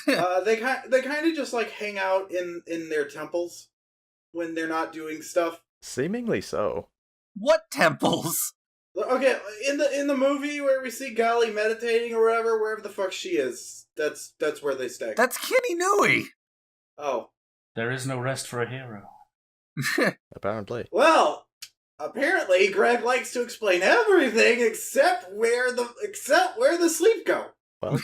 They kind of just like hang out in their temples when they're not doing stuff. Seemingly so. What temples? Okay, in the movie where we see Gali meditating or wherever the fuck she is, that's where they stay. That's Kitty Nui. Oh. There is no rest for a hero. Apparently. Well, apparently Greg likes to explain everything except where the sleep go. Well,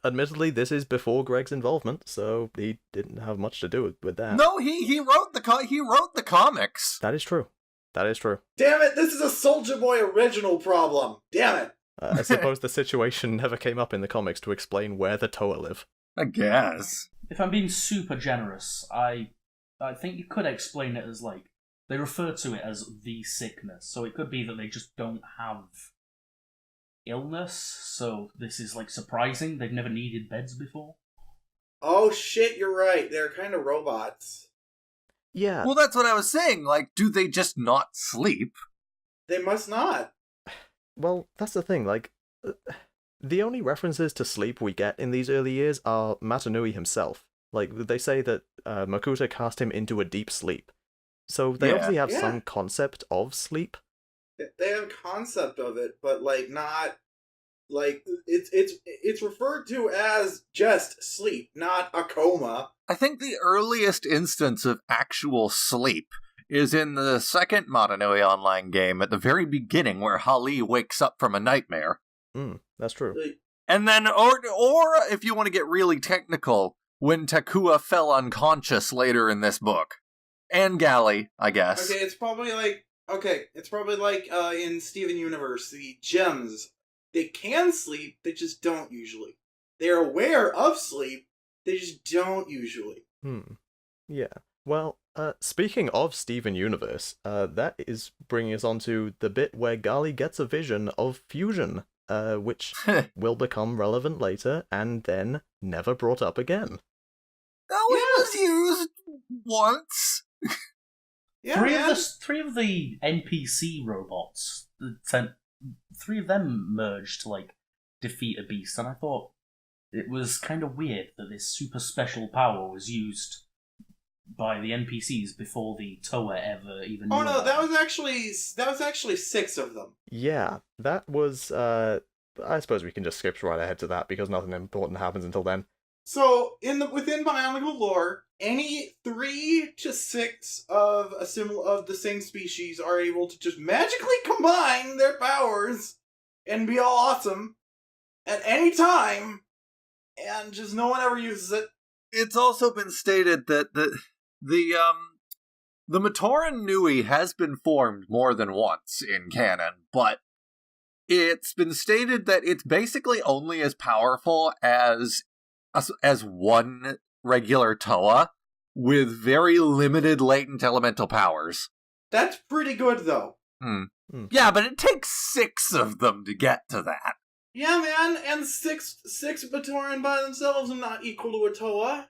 admittedly, this is before Greg's involvement, so he didn't have much to do with that. No, he wrote the comics. That is true. Damn it, this is a Soulja Boy original problem. Damn it. I suppose the situation never came up in the comics to explain where the Toa live. I guess. If I'm being super generous, I think you could explain it as like, they refer to it as the sickness, so it could be that they just don't have illness, so this is like surprising. They've never needed beds before. Oh shit, you're right. They're kind of robots. Yeah. Well, that's what I was saying. Like, do they just not sleep? They must not. Well, that's the thing. Like, the only references to sleep we get in these early years are Matanui himself. Like, they say that Makuta cast him into a deep sleep. So they obviously have some concept of sleep. They have a concept of it, but like not Like, it's referred to as just sleep, not a coma. I think the earliest instance of actual sleep is in the second Motonui Online game at the very beginning, where Hali wakes up from a nightmare. That's true. And then, or if you want to get really technical, when Takua fell unconscious later in this book. And Galley, I guess. Okay, it's probably like in Steven Universe, the gems. They can sleep, they just don't usually. They're aware of sleep, they just don't usually. Yeah. Well, speaking of Steven Universe, that is bringing us on to the bit where Gali gets a vision of fusion, which will become relevant later, and then never brought up again. Oh, it was used once. Yeah, three of the NPC robots, three of them merged to, like, defeat a beast, and I thought it was kind of weird that this super special power was used by the NPCs before the Toa ever even knew about that was actually 6 of them. Yeah, that was, I suppose we can just skip right ahead to that, because nothing important happens until then. So, within Biological Lore, any 3 to 6 of the same species are able to just magically combine their powers and be all awesome at any time, and just no one ever uses it. It's also been stated that the Matoran Nui has been formed more than once in canon, but it's been stated that it's basically only as powerful as one regular Toa with very limited latent elemental powers. That's pretty good, though. Yeah, but it takes 6 of them to get to that. Yeah, man, and six Batoran by themselves are not equal to a Toa.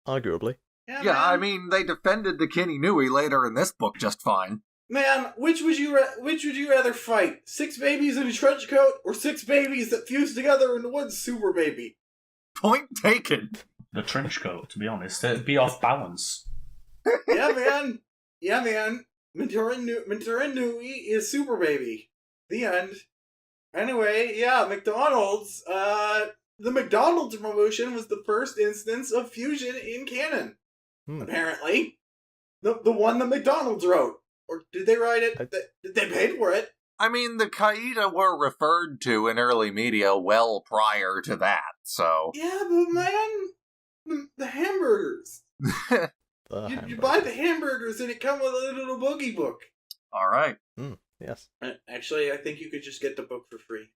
Arguably. Yeah, man. I mean, they defended the Kini Nui later in this book just fine. Man, which would you rather fight? 6 babies in a trench coat, or 6 babies that fuse together into one super baby? Point taken. the trench coat, to be honest. It'd be off balance. Yeah, man. Yeah, man. Matoran Nui is super baby. The end. Anyway, yeah, McDonald's. The McDonald's promotion was the first instance of fusion in canon. Apparently. The one that McDonald's wrote. Or did they write it? They paid for it. I mean, the Kaida were referred to in early media well prior to that, so... Yeah, but man, the hamburgers. You buy the hamburgers and it comes with a little boogie book. Alright. Yes. Actually, I think you could just get the book for free.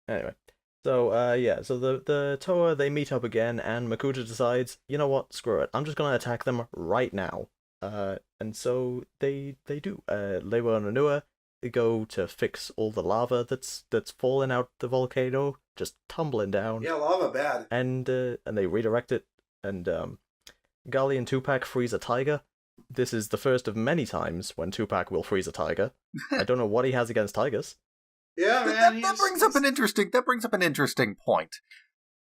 Anyway. So, so the Toa, they meet up again, and Makuta decides, you know what, screw it, I'm just gonna attack them right now. And so they do. Lewa and Anua go to fix all the lava that's falling out the volcano, just tumbling down. Yeah, lava bad. And they redirect it, and Gali and Tupac freeze a tiger. This is the first of many times when Tupac will freeze a tiger. I don't know what he has against tigers. Yeah, man. That brings up an interesting point.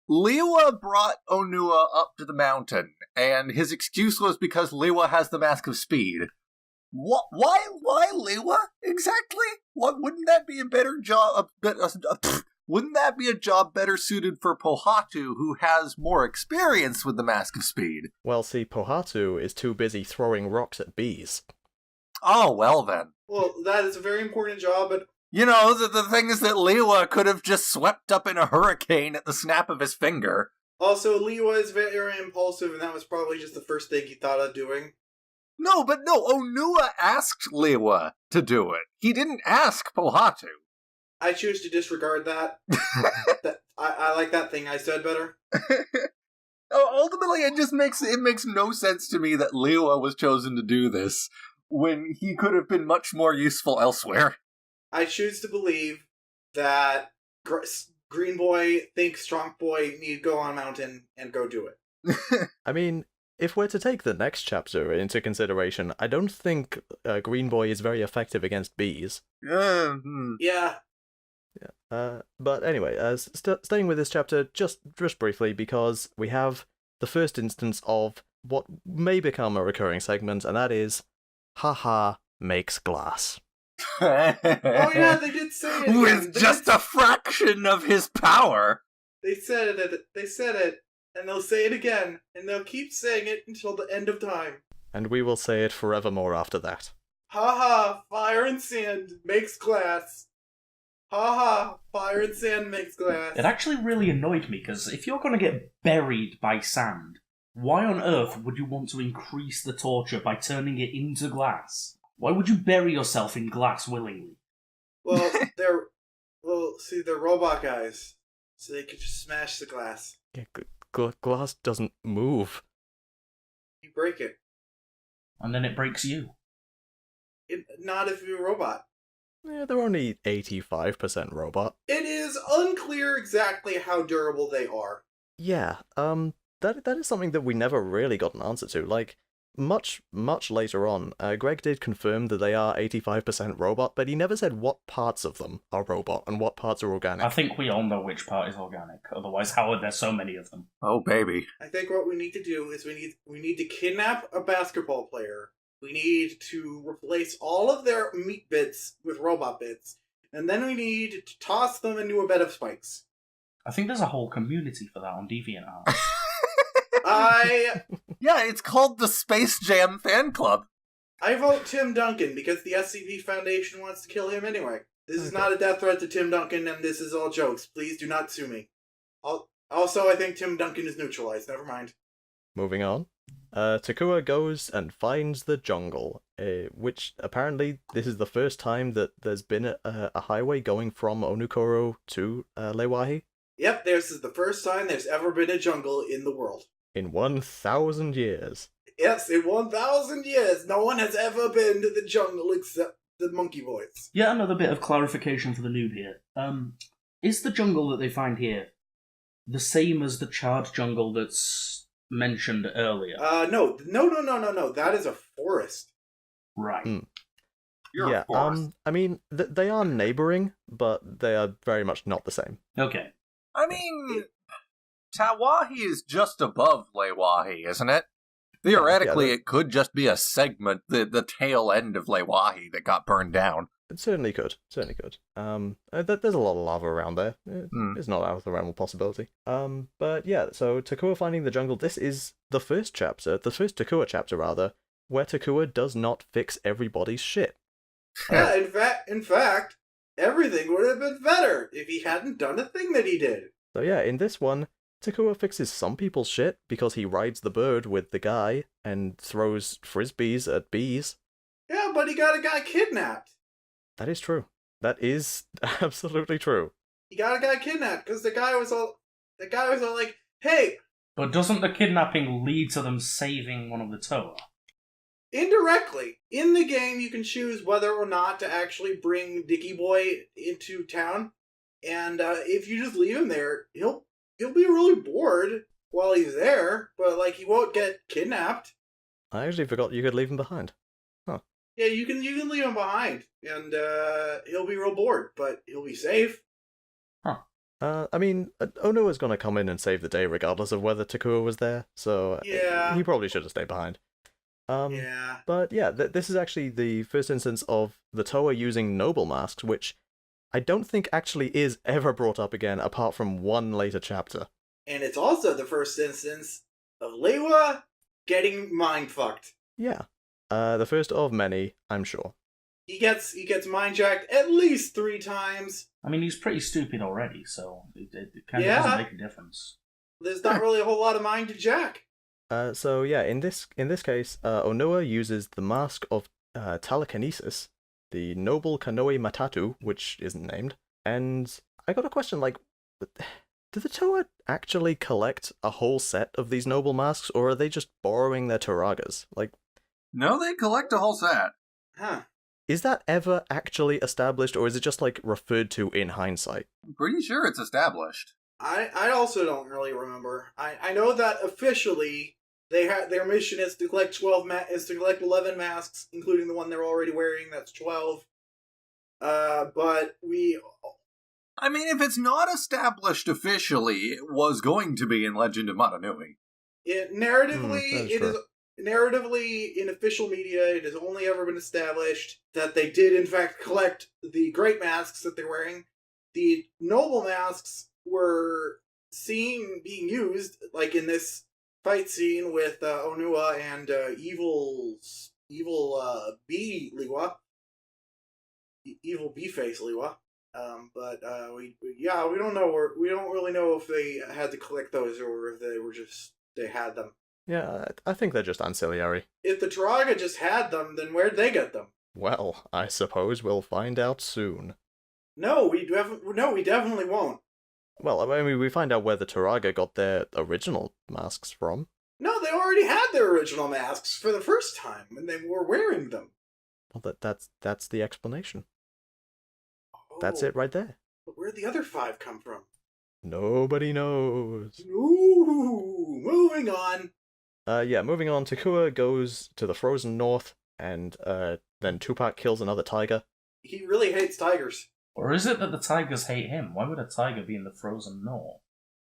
Lewa brought Onua up to the mountain, and his excuse was because Lewa has the Mask of Speed. What? Why Lewa exactly? Wouldn't that be a better job? Wouldn't that be a job better suited for Pohatu, who has more experience with the Mask of Speed? Well, see, Pohatu is too busy throwing rocks at bees. Oh, well then. Well, that is a very important job, but... You know, the thing is that Lewa could have just swept up in a hurricane at the snap of his finger. Also, Lewa is very impulsive, and that was probably just the first thing he thought of doing. No, Onua asked Lewa to do it. He didn't ask Pohatu. I choose to disregard that. I like that thing I said better. Ultimately, it makes no sense to me that Lewa was chosen to do this when he could have been much more useful elsewhere. I choose to believe that Green Boy thinks Strong Boy need to go on a mountain and go do it. I mean, if we're to take the next chapter into consideration, I don't think Green Boy is very effective against bees. Yeah. But anyway, staying with this chapter just briefly, because we have the first instance of what may become a recurring segment, and that is, haha makes glass. Oh yeah, they did say it again. With just a fraction of his power. They said it, and they'll say it again, and they'll keep saying it until the end of time. And we will say it forevermore after that. Ha ha, fire and sand makes glass. Ha ha, fire and sand makes glass. It actually really annoyed me, because if you're going to get buried by sand, why on earth would you want to increase the torture by turning it into glass? Why would you bury yourself in glass willingly? Well, they're robot guys, so they could just smash the glass. Yeah, glass doesn't move. You break it. And then it breaks you. Not if you're a robot. Yeah, they're only 85% robot. It is unclear exactly how durable they are. Yeah, that is something that we never really got an answer to. Like, much later on, Greg did confirm that they are 85% robot, but he never said what parts of them are robot and what parts are organic. I think we all know which part is organic. Otherwise, how are there so many of them? Oh, baby. I think what we need to do is we need to kidnap a basketball player. We need to replace all of their meat bits with robot bits. And then we need to toss them into a bed of spikes. I think there's a whole community for that on DeviantArt. Yeah, it's called the Space Jam Fan Club. I vote Tim Duncan because the SCP Foundation wants to kill him anyway. This is not a death threat to Tim Duncan, and this is all jokes. Please do not sue me. Also, I think Tim Duncan is neutralized. Never mind. Moving on. Takua goes and finds the jungle, which apparently this is the first time that there's been a highway going from Onukoro to Lewahi. Yep, this is the first time there's ever been a jungle in the world. In 1,000 years. Yes, in 1,000 years, no one has ever been to the jungle except the monkey boys. Yet another bit of clarification for the noob here. Is the jungle that they find here the same as the charred jungle that's mentioned earlier? No. That is a forest. Right. You're a forest. I mean, they are neighboring, but they are very much not the same. Okay. I mean, Tawahi is just above Lewahi, isn't it? Theoretically, it could just be a segment, the tail end of Lewahi that got burned down. It certainly could. There's a lot of lava around there. It's not out of the realm of possibility. But yeah, so Takua finding the jungle, this is the first Takua chapter, rather, where Takua does not fix everybody's shit. Yeah, in fact, everything would have been better if he hadn't done the thing that he did. So yeah, in this one, Takua fixes some people's shit because he rides the bird with the guy and throws frisbees at bees. Yeah, but he got a guy kidnapped. That is true. That is absolutely true. He got a guy kidnapped because the guy was all like, hey. But doesn't the kidnapping lead to them saving one of the Toa? Indirectly, in the game, you can choose whether or not to actually bring Dicky Boy into town, and if you just leave him there, he'll be really bored while he's there, but like he won't get kidnapped. I actually forgot you could leave him behind. Huh. Yeah, you can leave him behind, and he'll be real bored, but he'll be safe. Huh. I mean, Onoa's gonna come in and save the day regardless of whether Takua was there, so yeah, he probably should have stayed behind. Yeah. But yeah, this is actually the first instance of the Toa using noble masks, which I don't think actually is ever brought up again apart from one later chapter. And it's also the first instance of Lewa getting mind-fucked. Yeah. The first of many, I'm sure. He gets mind-jacked at least 3 times. I mean, he's pretty stupid already, so it kind of doesn't make a difference. There's not really a whole lot of mind to jack. So yeah, in this case, Onoa uses the mask of Telekinesis, the Noble Kanoe Matatu, which isn't named, and I got a question, like, do the Toa actually collect a whole set of these noble masks, or are they just borrowing their Turagas? Like, no, they collect a whole set. Huh. Is that ever actually established, or is it just, like, referred to in hindsight? I'm pretty sure it's established. I also don't really remember. I know that officially their mission is to collect 11 masks, including the one they're already wearing. That's 12. But I mean, if it's not established officially, it was going to be in Legend of Motonui. Narratively, narratively, in official media, it has only ever been established that they did, in fact, collect the great masks that they're wearing. The noble masks were being used, like in this fight scene with Onua and evil bee Liwa. Evil bee face Liwa. But we don't know. We don't really know if they had to collect those or if they had them. Yeah, I think they're just ancillary. If the Turaga just had them, then where'd they get them? Well, I suppose we'll find out soon. No, we definitely won't. Well, I mean, we find out where the Turaga got their original masks from. No, they already had their original masks for the first time, and they were wearing them. Well, that's the explanation. Oh, That's it right there. But where'd the other 5 come from? Nobody knows. Ooh, moving on. Moving on, Takua goes to the frozen north, and then Tupac kills another tiger. He really hates tigers. Or is it that the tigers hate him? Why would a tiger be in the frozen north?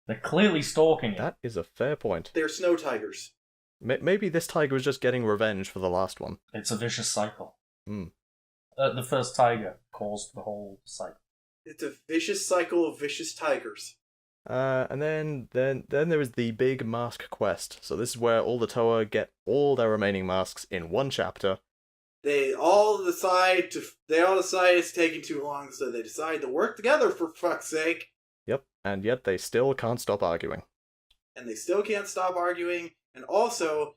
They're clearly stalking him. That is a fair point. They're snow tigers. Maybe this tiger was just getting revenge for the last one. It's a vicious cycle. Hmm. The first tiger caused the whole cycle. It's a vicious cycle of vicious tigers. And then there is the big mask quest. So this is where all the Toa get all their remaining masks in one chapter. They all decide it's taking too long, so they decide to work together, for fuck's sake. Yep, and yet they still can't stop arguing. And they still can't stop arguing, and also,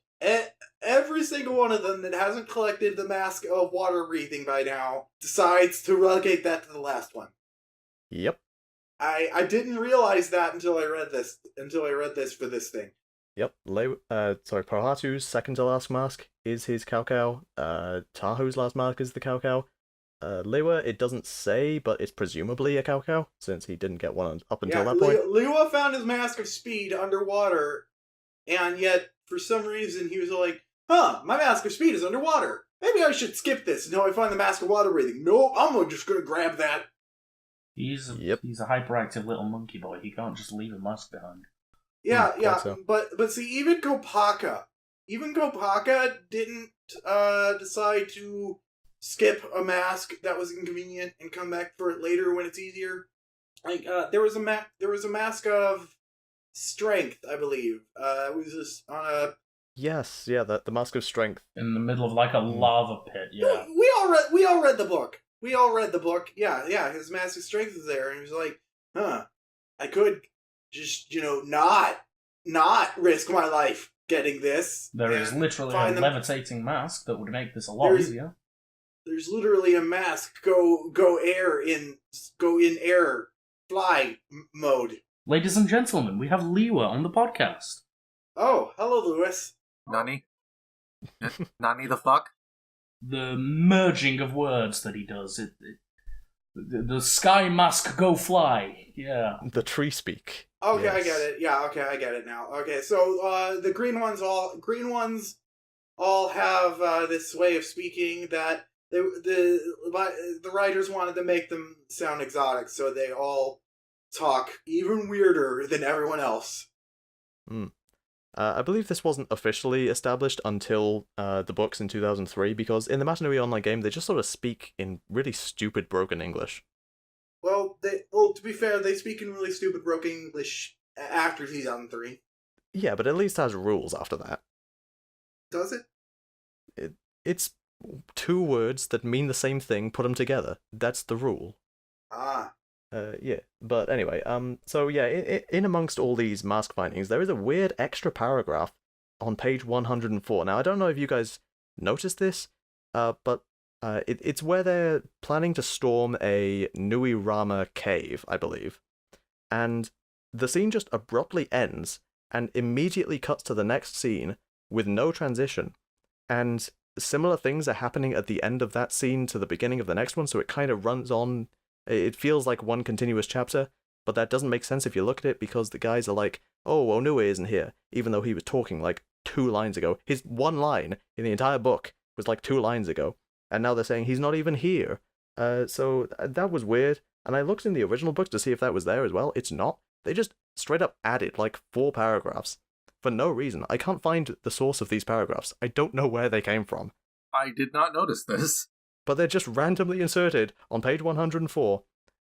every single one of them that hasn't collected the mask of water breathing by now decides to relegate that to the last one. Yep. I didn't realize that until I read this for this thing. Yep, Pohatu's second to last mask is his Cow. Tahu's last mask is the Cow. Liwa, it doesn't say, but it's presumably a Cow, since he didn't get one up until that point. Liwa found his mask of speed underwater, and yet, for some reason, he was like, my mask of speed is underwater. Maybe I should skip this until I find the mask of water breathing. Nope, I'm just gonna grab that. He's a hyperactive little monkey boy. He can't just leave a mask behind. Yeah, so. but see, even Kopaka didn't decide to skip a mask that was inconvenient and come back for it later when it's easier. Like there was a mask of strength, I believe. It was just on a the mask of strength in the middle of like a lava pit. Yeah, we all read the book. Yeah. His mask of strength is there, and he was like, I could just, not risk my life getting this. There is literally a levitating mask that would make this a lot easier. There's literally a mask go in air fly mode. Ladies and gentlemen, we have Liwa on the podcast. Oh, hello, Lewis. Nani? Nani the fuck? The merging of words that he does. The sky mask go fly. Yeah. The tree speak. Okay, yes. I get it. Yeah, okay, I get it now. Okay, so the green ones all have this way of speaking that the writers wanted to make them sound exotic, so they all talk even weirder than everyone else. I believe this wasn't officially established until the books in 2003, because in the Matanui Online game, they just sort of speak in really stupid, broken English. Well, to be fair, they speak in really stupid, broken English after 2003. Yeah, but at least has rules after that. Does it? It's two words that mean the same thing, put them together. That's the rule. Ah. But anyway, in amongst all these mask findings, there is a weird extra paragraph on page 104. Now, I don't know if you guys noticed this, but it's where they're planning to storm a Nui Rama cave, I believe. And the scene just abruptly ends and immediately cuts to the next scene with no transition. And similar things are happening at the end of that scene to the beginning of the next one, so it kind of runs on. It feels like one continuous chapter, but that doesn't make sense if you look at it, because the guys are like, oh, Onue isn't here, even though he was talking like 2 lines ago. His one line in the entire book was like 2 lines ago, and now they're saying he's not even here. So that was weird, and I looked in the original book to see if that was there as well. It's not. They just straight up added like 4 paragraphs. for no reason. I can't find the source of these paragraphs. I don't know where they came from. I did not notice this. But they're just randomly inserted on page 104,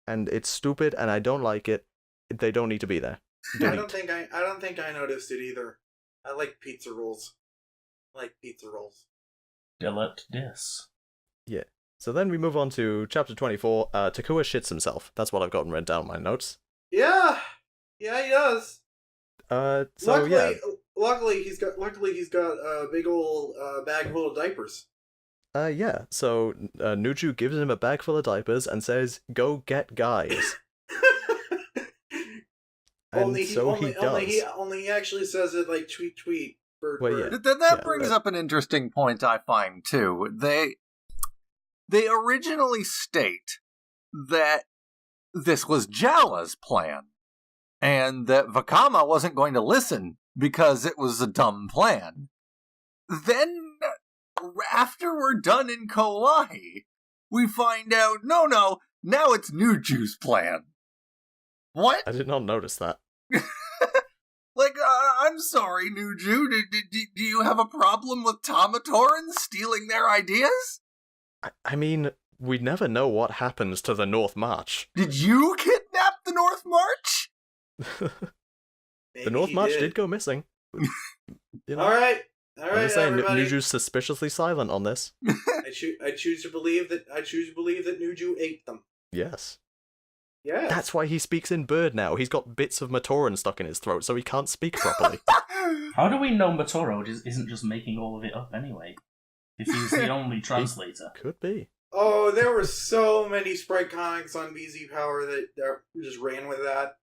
and it's stupid, and I don't like it. They don't need to be there. I don't think I noticed it either. I like pizza rolls. Delete this. Yeah. So then we move on to chapter 24. Takua shits himself. That's what I've gotten written down in my notes. Yeah, he does. Luckily he's got a big old bag full of diapers. Yeah. So Nuju gives him a bag full of diapers and says, "Go get guys." And he does. Only he actually says it like tweet. Bird. Yeah. That brings up an interesting point I find too. They originally state that this was Jala's plan, and that Vakama wasn't going to listen because it was a dumb plan. Then, after we're done in Kauai, we find out, no, now it's Nuju's plan. What? I did not notice that. I'm sorry, Nuju. Do you have a problem with Tamatoran stealing their ideas? I mean, we never know what happens to the North March. Did you kidnap the North March? The North March did go missing. You know? All right, I'm just saying, everybody. Nuju's suspiciously silent on this. I choose to believe that Nuju ate them. Yes. Yeah. That's why he speaks in bird now. He's got bits of Matoran stuck in his throat, so he can't speak properly. How do we know Matoro isn't just making all of it up anyway? If he's the only translator. Could be. Oh, there were so many Sprite comics on BZ Power that just ran with that.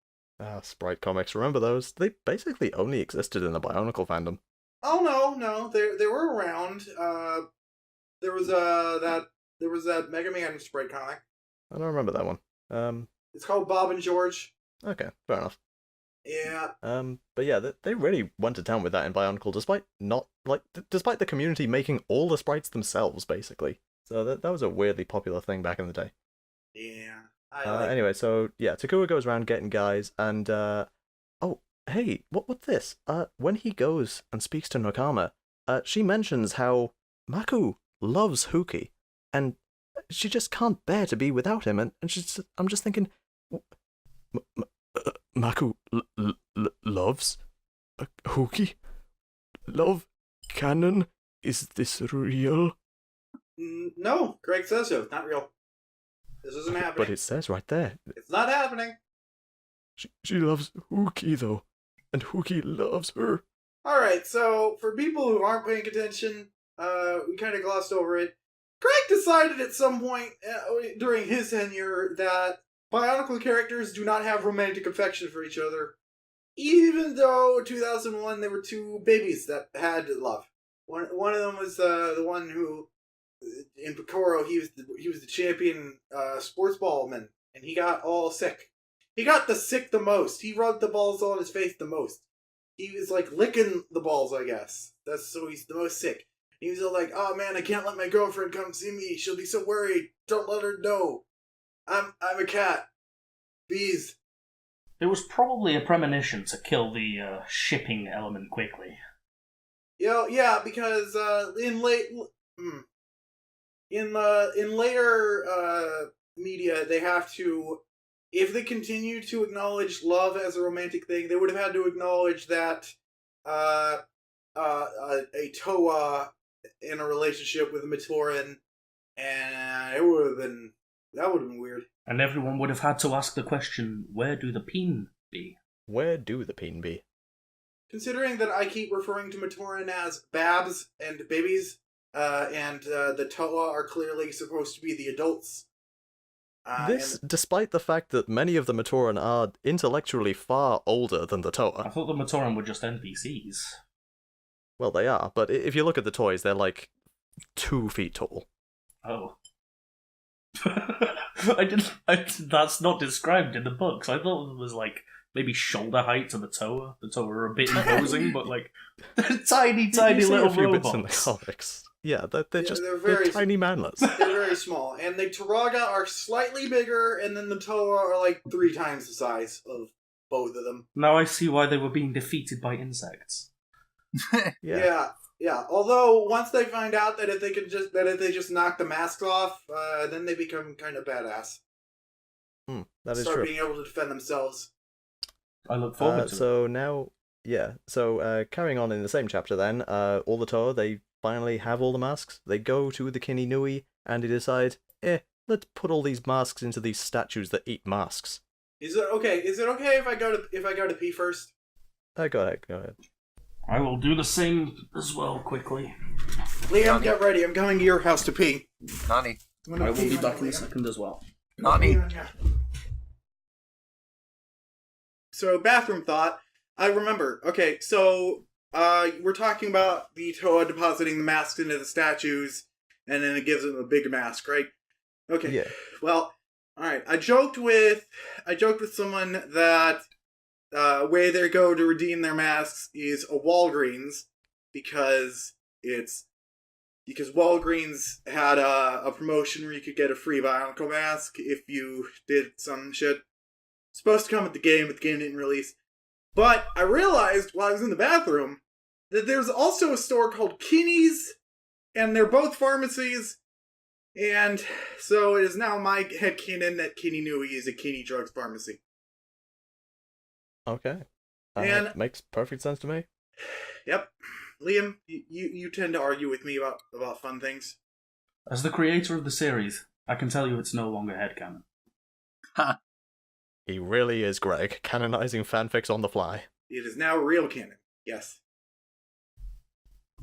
Sprite comics, remember those? They basically only existed in the Bionicle fandom. Oh no, they were around. There was that Mega Man Sprite comic. I don't remember that one. It's called Bob and George. Okay, fair enough. Yeah. But yeah, they really went to town with that in Bionicle, despite the community making all the sprites themselves, basically. So that was a weirdly popular thing back in the day. Yeah. Anyway, so yeah, Takua goes around getting guys, and oh, hey, what's this? When he goes and speaks to Nakama, she mentions how Maku loves Huki, and she just can't bear to be without him, and I'm just thinking, Maku loves Huki? Love canon? Is this real? No, Greg says so. Not real. This isn't happening. But it says right there. It's not happening. She loves Huki, though, and Huki loves her. Alright, so for people who aren't paying attention, we kind of glossed over it. Greg decided at some point during his tenure that Bionicle characters do not have romantic affection for each other. Even though in 2001 there were two babies that had love. One of them was the one who, in Picoro, he was the champion sports ballman, and he got all sick. He got the most. He rubbed the balls on his face the most. He was like licking the balls, I guess. So he's the most sick. He was all like, "Oh man, I can't let my girlfriend come see me. She'll be so worried. Don't let her know. I'm a cat. Bees." It was probably a premonition to kill the shipping element quickly. Yeah, because in later media, they have to, if they continue to acknowledge love as a romantic thing, they would have had to acknowledge that a Toa in a relationship with a Matoran, and that would have been weird. And everyone would have had to ask the question, where do the peen be? Where do the peen be? Considering that I keep referring to Matoran as babs and babies, and the Toa are clearly supposed to be the adults. Despite the fact that many of the Matoran are intellectually far older than the I Toa. thought the Matoran were just NPCs. Well, they are, but if you look at the toys, they're like 2 feet tall. Oh. That's not described in the books. I thought it was like maybe shoulder height to the Toa. The Toa are a bit imposing, but like tiny You see little a few robots. bits in the comics. Yeah, they're very tiny manlets. They're very small, and the Turaga are slightly bigger, and then the Toa are like 3 times the size of both of them. Now I see why they were being defeated by insects. Yeah. Yeah. Although once they find out that if they just knock the masks off, then they become kind of badass. That is Start true. being able to defend themselves. I look forward to it. So now, carrying on in the same chapter then, all the Toa, they finally have all the masks. They go to the Kini Nui, and they decide, let's put all these masks into these statues that eat masks. Is it okay if I go to pee first? Go ahead. I will do the same as well quickly. Liam, get ready. I'm going to your house to pee. Nani. I will be back in a second as well. Nani. So, bathroom thought. I remember. Okay, so we're talking about the Toa depositing the masks into the statues, and then it gives them a big mask, right? Okay. Yeah. Well, all right. I joked with someone that way they go to redeem their masks is a Walgreens because Walgreens had a promotion where you could get a free Bionicle mask if you did some shit. Supposed to come with the game, but the game didn't release. But I realized while I was in the bathroom that there's also a store called Kini's, and they're both pharmacies. And so it is now my headcanon that Kini Nui is a Kini Drugs pharmacy. Okay. And makes perfect sense to me. Yep. Liam, you tend to argue with me about fun things. As the creator of the series, I can tell you it's no longer headcanon. Ha. He really is, Greg, canonizing fanfics on the fly. It is now real canon. Yes.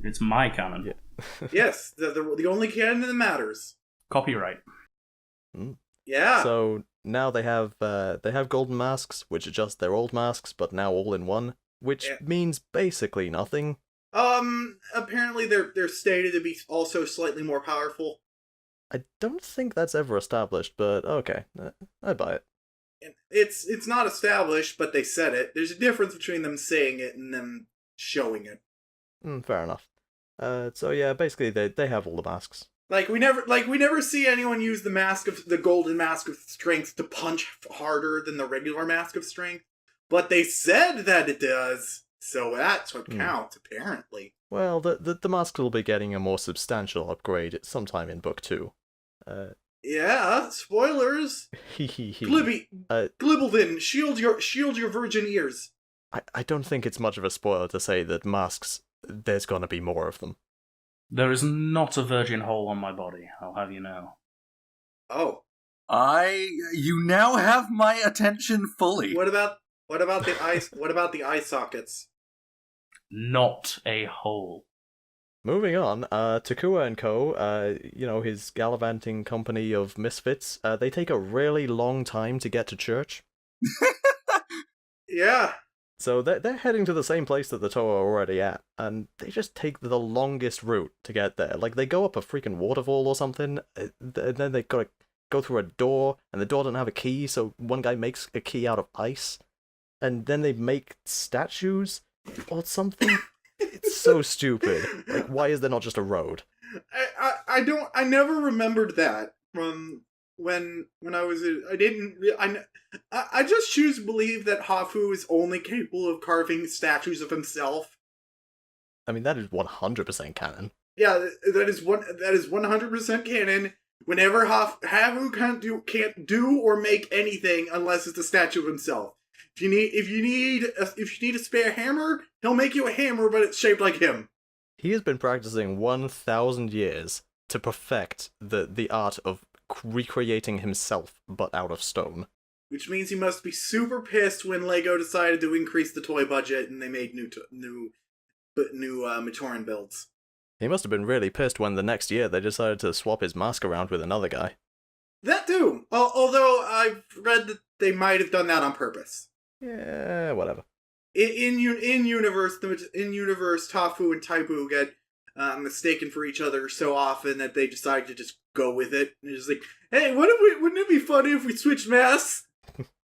It's my canon. Yeah. Yes, the only canon that matters. Copyright. Yeah. So now they have golden masks, which are just their old masks, but now all in one, which means basically nothing. Apparently they're stated to be also slightly more powerful. I don't think that's ever established, but okay, I buy it. It's not established, but they said it. There's a difference between them saying it and them showing it. Fair enough. So yeah, basically they have all the masks. Like we never see anyone use the golden mask of strength to punch harder than the regular mask of strength, but they said that it does, so that's what counts apparently. Well, the masks will be getting a more substantial upgrade sometime in book 2. Yeah, spoilers. Glibby, Glibbledin, shield your virgin ears. I don't think it's much of a spoiler to say that masks, there's gonna be more of them. There is not a virgin hole on my body, I'll have you know. Oh. You now have my attention fully. What about the eye sockets? Not a hole. Moving on, Takua and Co., his gallivanting company of misfits, they take a really long time to get to church. Yeah. So they're heading to the same place that the Toa are already at, and they just take the longest route to get there. Like, they go up a freaking waterfall or something, and then they gotta go through a door, and the door doesn't have a key, so one guy makes a key out of ice, and then they make statues or something. It's so stupid. Like, why is there not just a road? I never remembered that from when I was I just choose to believe that Hafu is only capable of carving statues of himself. I mean, that is 100% canon. Yeah, that is 100% canon. Whenever Hafu can't do or make anything unless it's a statue of himself. If you need a spare hammer, he'll make you a hammer, but it's shaped like him. He has been practicing 1,000 years to perfect the art of recreating himself, but out of stone. Which means he must be super pissed when Lego decided to increase the toy budget and they made new Matoran builds. He must have been really pissed when the next year they decided to swap his mask around with another guy. That too. Although I've read that they might have done that on purpose. Yeah, whatever. In universe, Tafu and Taibu get mistaken for each other so often that they decide to just go with it. And it's like, hey, wouldn't it be funny if we switched masks?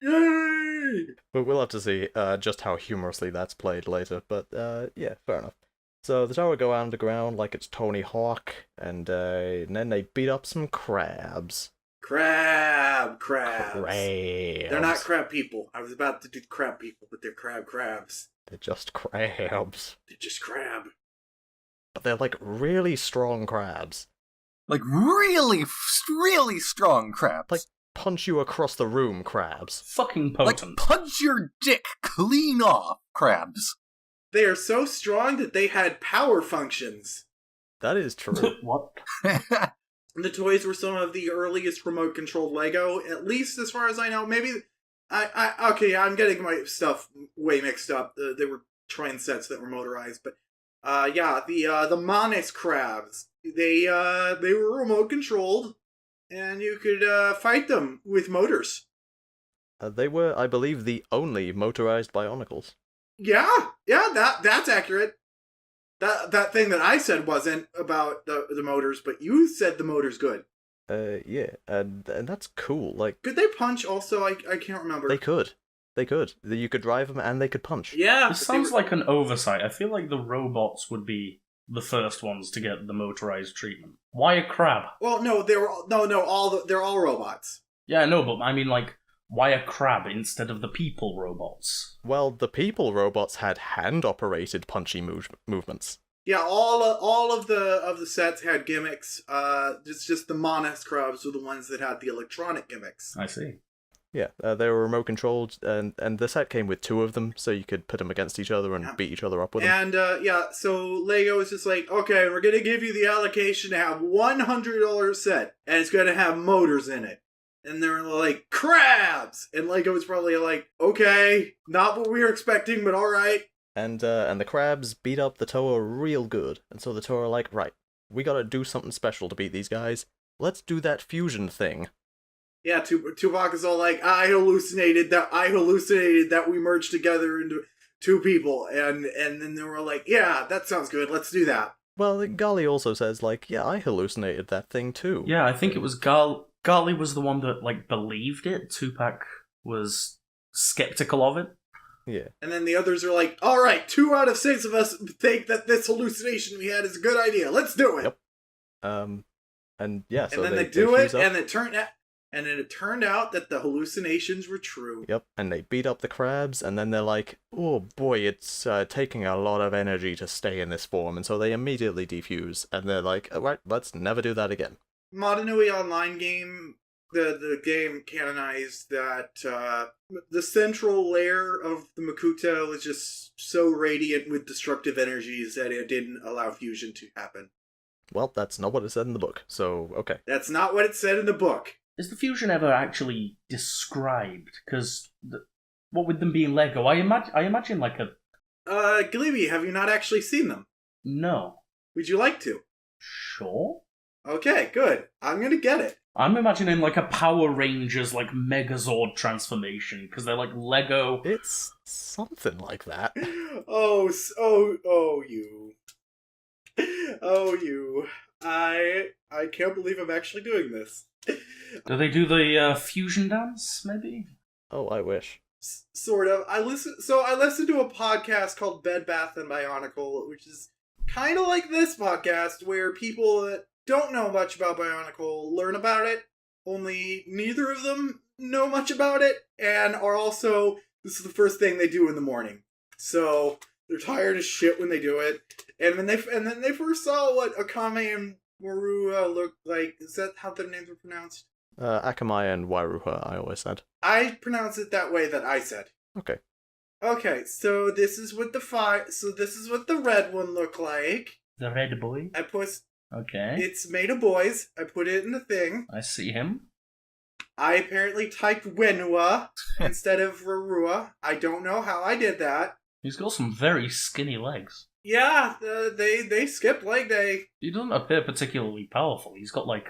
Yay! But we'll have to see just how humorously that's played later. But yeah, fair enough. So the Tower go underground like it's Tony Hawk, and then they beat up some crabs. Crabs. They're not crab people. I was about to do crab people, but they're crabs. They're just crabs. They just crab. But they're like really strong crabs. Like really, really strong crabs. Like punch you across the room crabs. Fucking Like potent. punch your dick clean off crabs. They are so strong that they had power functions. That is true. What? The toys were some of the earliest remote-controlled Lego, at least as far as I know. Maybe, okay, I'm getting my stuff way mixed up. They were train sets that were motorized, but yeah, the Manis crabs. They were remote-controlled, and you could fight them with motors. They were, I believe, the only motorized Bionicles. Yeah, that's accurate. That thing that I said wasn't about the motors, but you said the motor's good. Yeah, and that's cool. Like, Could they punch also? I can't remember. they could. You could drive them and they could punch. Yeah. This sounds like an oversight. I feel like the robots would be the first ones to get the motorized treatment. Why a crab? Well, no, they're all robots. Yeah, no, but I mean, like, why a crab instead of the people robots? Well, the people robots had hand-operated punchy movements. Yeah, all of the sets had gimmicks. It's just the Manis crabs were the ones that had the electronic gimmicks. I see. Yeah, they were remote controlled, and the set came with 2 of them, so you could pit them against each other and beat each other up with them. And yeah, so Lego is just like, okay, we're gonna give you the allocation to have $100 set, and it's gonna have motors in it. And they're like, crabs! And Lego was probably like, okay, not what we were expecting, but alright. And the crabs beat up the Toa real good, and so the Toa are like, right, we gotta do something special to beat these guys. Let's do that fusion thing. Yeah, Tupac is all like, I hallucinated that we merged together into 2 people. And then they were like, yeah, that sounds good, let's do that. Well, Gali also says, like, yeah, I hallucinated that thing too. Yeah, I think it was Garley was the one that, like, believed it. Tupac was skeptical of it. Yeah. And then the others are like, alright, 2 out of 6 of us think that this hallucination we had is a good idea. Let's do it. Yep. And yeah, so and then they do it, fuse up. and then it turned out that the hallucinations were true. Yep, and they beat up the crabs, and then they're like, oh boy, it's taking a lot of energy to stay in this form, and so they immediately defuse, and they're like, alright, let's never do that again. Modanui Online game, the game canonized that the central layer of the Makuta was just so radiant with destructive energies that it didn't allow fusion to happen. Well, that's not what it said in the book, so okay. That's not what it said in the book. Is the fusion ever actually described? Because what with them being Lego, I imagine like a... Gleeby, have you not actually seen them? No. Would you like to? Sure. Okay, good. I'm gonna get it. I'm imagining like a Power Rangers like Megazord transformation because they're like Lego. It's something like that. Oh, you. Oh, you. I can't believe I'm actually doing this. Do they do the fusion dance, maybe? Oh, I wish. Sort of. I listened to a podcast called Bed Bath and Bionicle, which is kind of like this podcast, where people that don't know much about Bionicle learn about it, only neither of them know much about it, and are also, this is the first thing they do in the morning. So, they're tired as shit when they do it, and then they first saw what Akame and Marua looked like. Is that how their names were pronounced? Akamai and Wairuha, I always said. I pronounce it that way that I said. Okay. Okay, so this is what the red one looked like. The red boy? Okay. It's made of boys. I put it in the thing. I see him. I apparently typed Wenua instead of Rarua. I don't know how I did that. He's got some very skinny legs. Yeah, they skip leg day. He doesn't appear particularly powerful. He's got like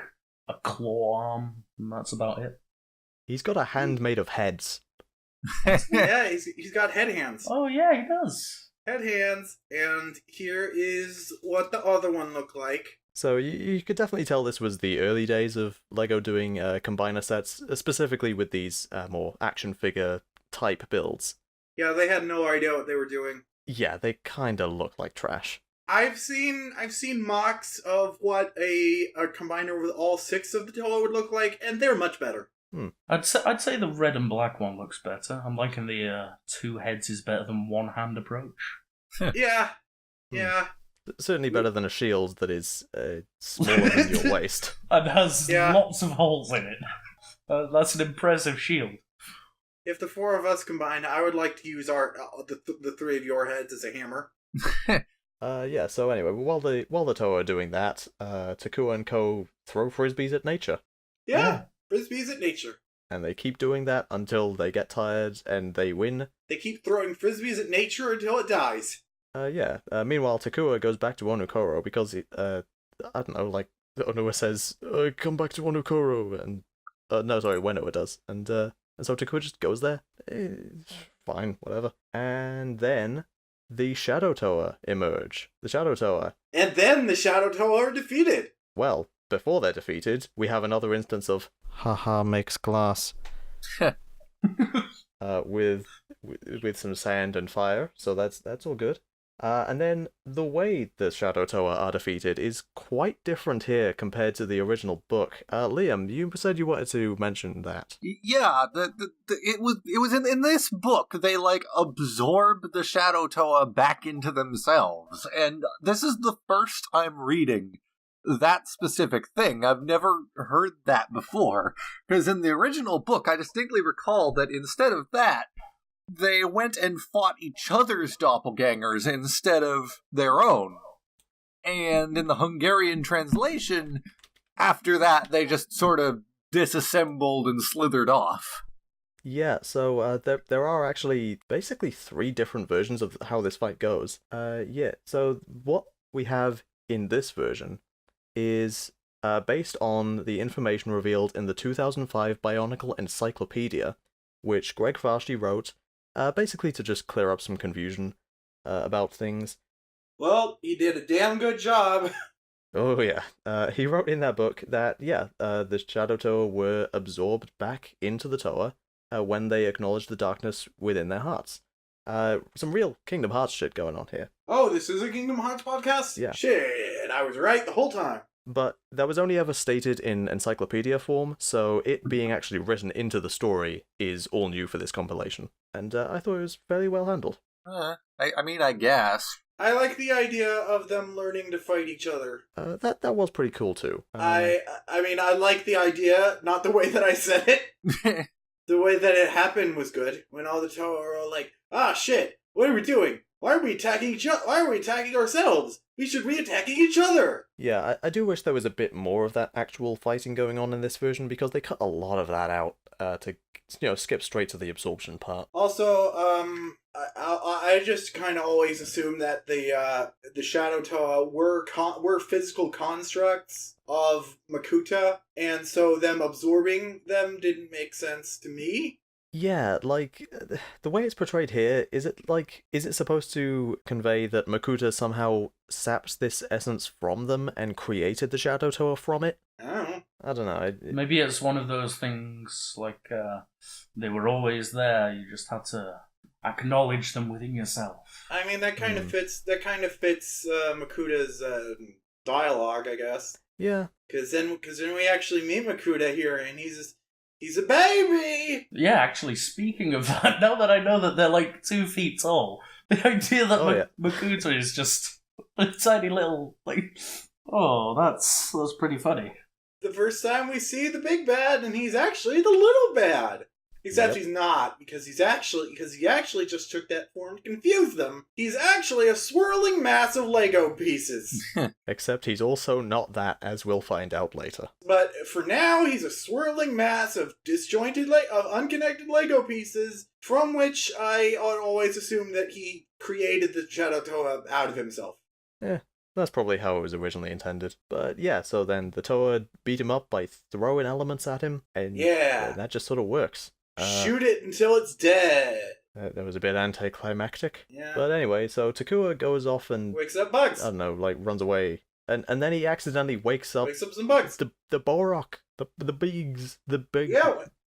a claw arm, and that's about it. He's got a hand made of heads. Yeah, he's got head hands. Oh yeah, he does. Head hands, and here is what the other one looked like. So you could definitely tell this was the early days of LEGO doing combiner sets, specifically with these more action figure type builds. Yeah, they had no idea what they were doing. Yeah, they kinda look like trash. I've seen mocks of what a combiner with all 6 of the Toa would look like, and they're much better. I'd say the red and black one looks better. I'm liking the 2 heads is better than 1 hand approach. Yeah. Certainly better than a shield that is smaller than your waist. And has lots of holes in it. That's an impressive shield. If the 4 of us combined, I would like to use the 3 of your heads as a hammer. Yeah, so anyway, while the Toa are doing that, Takua and Co. throw frisbees at nature. Yeah, frisbees at nature. And they keep doing that until they get tired and they win. They keep throwing frisbees at nature until it dies. Meanwhile, Takua goes back to Onukoro because I don't know, like, Onua says, come back to Onukoro, and Wenoa does, and so Takua just goes there. Fine, whatever. And then the Shadow Toa emerge. The Shadow Toa. And then the Shadow Toa are defeated. Well, before they're defeated, we have another instance of haha makes glass. With some sand and fire, so that's all good. And then the way the Shadow Toa are defeated is quite different here compared to the original book. Liam, you said you wanted to mention that. Yeah, it was in this book they absorb the Shadow Toa back into themselves, and this is the first I'm reading that specific thing. I've never heard that before, because in the original book I distinctly recall that instead of that, they went and fought each other's doppelgangers instead of their own. And in the Hungarian translation, after that, they just sort of disassembled and slithered off. Yeah, so there are actually basically 3 different versions of how this fight goes. So what we have in this version is based on the information revealed in the 2005 Bionicle Encyclopedia, which Greg Farshey wrote, basically to just clear up some confusion about things. Well, he did a damn good job. Oh yeah, he wrote in that book that the Shadow Toa were absorbed back into the Toa when they acknowledged the darkness within their hearts. Some real Kingdom Hearts shit going on here. Oh, this is a Kingdom Hearts podcast? Yeah. Shit, I was right the whole time. But that was only ever stated in encyclopedia form, so it being actually written into the story is all new for this compilation. And I thought it was fairly well handled. I guess. I like the idea of them learning to fight each other. That was pretty cool too. I like the idea, not the way that I said it. The way that it happened was good. When all the Toa are all like, "Ah, shit! What are we doing? Why are we attacking each other? Why are we attacking ourselves? We should be attacking each other!" Yeah, I do wish there was a bit more of that actual fighting going on in this version, because they cut a lot of that out to skip straight to the absorption part. Also, I just kind of always assumed that the Shadow Toa were physical constructs of Makuta, and so them absorbing them didn't make sense to me. Yeah, like, the way it's portrayed here, is it supposed to convey that Makuta somehow sapped this essence from them and created the Shadow Toa from it? I don't know. Maybe it's one of those things, like, they were always there, you just had to acknowledge them within yourself. I mean, that kind of fits Makuta's dialogue, I guess. Yeah. Because then we actually meet Makuta here, and he's a baby! Yeah, actually, speaking of that, now that I know that they're like 2 feet tall, the idea that Makuta is just a tiny little, like, that's pretty funny. The first time we see the big bad, and he's actually the little bad. Except he's not, because he actually just took that form to confuse them. He's actually a swirling mass of Lego pieces. Except he's also not that, as we'll find out later. But for now, he's a swirling mass of unconnected Lego pieces, from which I always assumed that he created the Shadow Toa out of himself. Yeah, that's probably how it was originally intended. But yeah, so then the Toa beat him up by throwing elements at him, and that just sort of works. Shoot it until it's dead. That was a bit anticlimactic. Yeah. But anyway, so Takua goes off and wakes up bugs. I don't know, like runs away, and then he accidentally wakes up some bugs. The Borok, the bigs, the big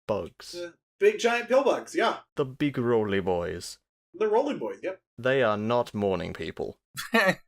bugs, the big giant pill bugs. Yeah. The big roly boys. The roly boys. Yep. They are not morning people.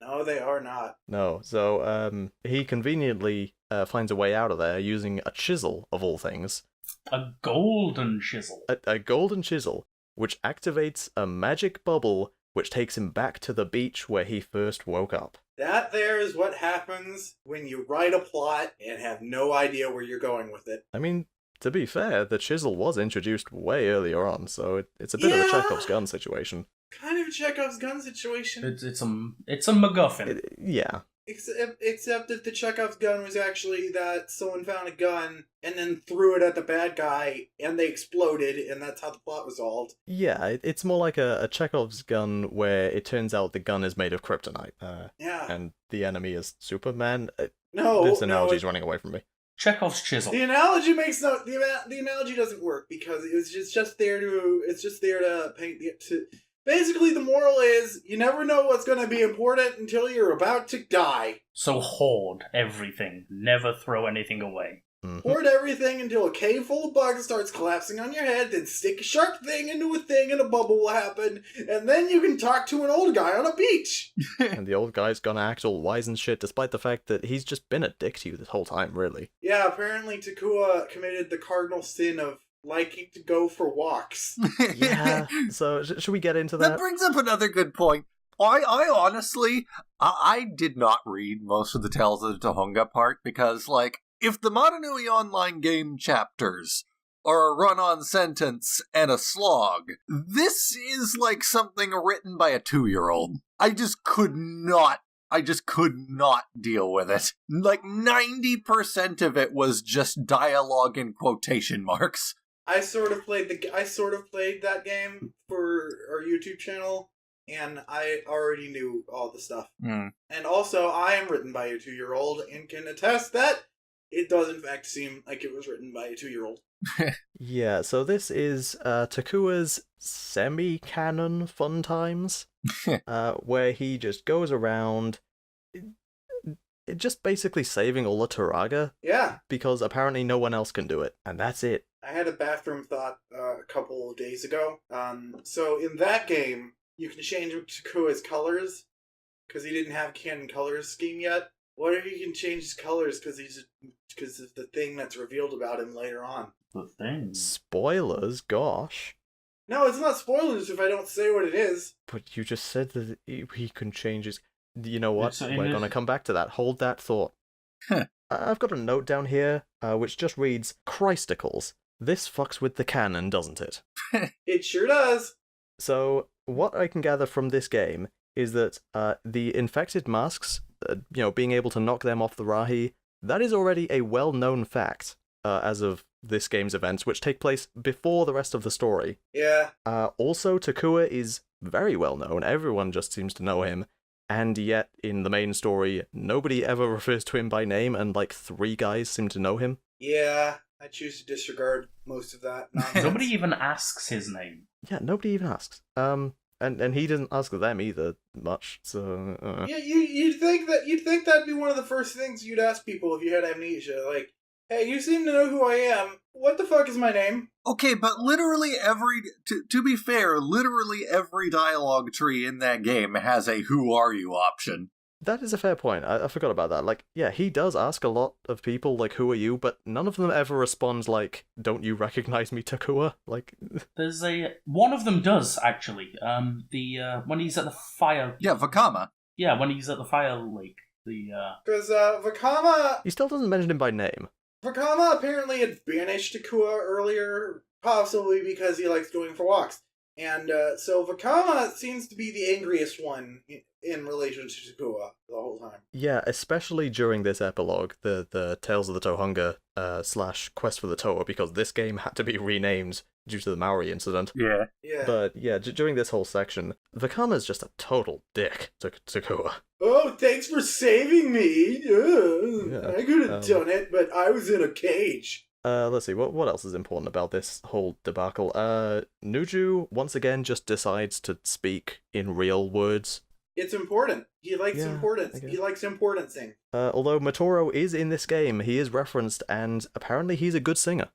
No, they are not. No. So he conveniently finds a way out of there using a chisel of all things. A golden chisel. A golden chisel, which activates a magic bubble which takes him back to the beach where he first woke up. That there is what happens when you write a plot and have no idea where you're going with it. I mean, to be fair, the chisel was introduced way earlier on, so it's a bit of a Chekhov's gun situation. Kind of a Chekhov's gun situation. It's a MacGuffin. Yeah. Except that the Chekhov's gun was actually that someone found a gun and then threw it at the bad guy and they exploded, and that's how the plot was solved. Yeah, it's more like a Chekhov's gun where it turns out the gun is made of kryptonite. Yeah. And the enemy is Superman. This analogy's running away from me. Chekhov's chisel. The analogy makes no. The analogy doesn't work because it's just there to paint the. Basically, the moral is, you never know what's going to be important until you're about to die. So hoard everything. Never throw anything away. Mm-hmm. Hoard everything until a cave full of bugs starts collapsing on your head, then stick a sharp thing into a thing and a bubble will happen, and then you can talk to an old guy on a beach. And the old guy's gonna act all wise and shit, despite the fact that he's just been a dick to you this whole time, really. Yeah, apparently Takua committed the cardinal sin of liking to go for walks. Yeah, so should we get into that? That brings up another good point. I honestly, I did not read most of the Tales of the Tohunga part because, like, if the Motonui Online game chapters are a run-on sentence and a slog, this is like something written by a 2-year-old. I just could not deal with it. Like, 90% of it was just dialogue in quotation marks. I sort of played that game for our YouTube channel, and I already knew all the stuff. Mm. And also, I am written by a 2-year-old and can attest that it does in fact seem like it was written by a 2-year-old. Yeah, so this is Takua's semi-canon fun times, where he just goes around just basically saving all the Turaga. Yeah. Because apparently no one else can do it, and that's it. I had a bathroom thought a couple of days ago. So in that game, you can change Takua's colors, because he didn't have canon colors scheme yet. What if he can change his colors because of the thing that's revealed about him later on? The thing. Spoilers, gosh. No, it's not spoilers if I don't say what it is. But you just said that he can change his... You know what? So We're gonna come back to that. Hold that thought. I've got a note down here, which just reads, Christicles. This fucks with the canon, doesn't it? It sure does. So, what I can gather from this game is that the infected masks, being able to knock them off the Rahi, that is already a well-known fact as of this game's events, which take place before the rest of the story. Yeah. Also, Takua is very well known. Everyone just seems to know him. And yet, in the main story, nobody ever refers to him by name, and like 3 guys seem to know him. Yeah, I choose to disregard most of that nonsense. Nobody even asks his name. Yeah, nobody even asks. And he doesn't ask them either much. So Yeah, you'd think that'd be one of the first things you'd ask people if you had amnesia. Like, hey, you seem to know who I am. What the fuck is my name? Okay, but literally to be fair, literally every dialogue tree in that game has a who are you option. that is a fair point. I forgot about that. Like, yeah, he does ask a lot of people, like, who are you? But none of them ever respond like, don't you recognize me, Takua? Like, There's one of them does actually. When he's at the fire. Yeah, Vakama. Yeah, when he's at the fire lake. Because Vakama he still doesn't mention him by name. apparently had banished Takua earlier, possibly because he likes going for walks. And so Vakama seems to be the angriest one in relation to Takua the whole time. Yeah, especially during this epilogue, the Tales of the Tohunga / Quest for the Toa, because this game had to be renamed due to the Maori incident. Yeah. Yeah. But yeah, during this whole section, Vakama's just a total dick to Takua. Oh, thanks for saving me. Yeah, I could have done it, but I was in a cage. Let's see, what else is important about this whole debacle? Nuju, once again, just decides to speak in real words. It's important. He likes importance. He likes importancing. Although Motoro is in this game, he is referenced, and apparently he's a good singer.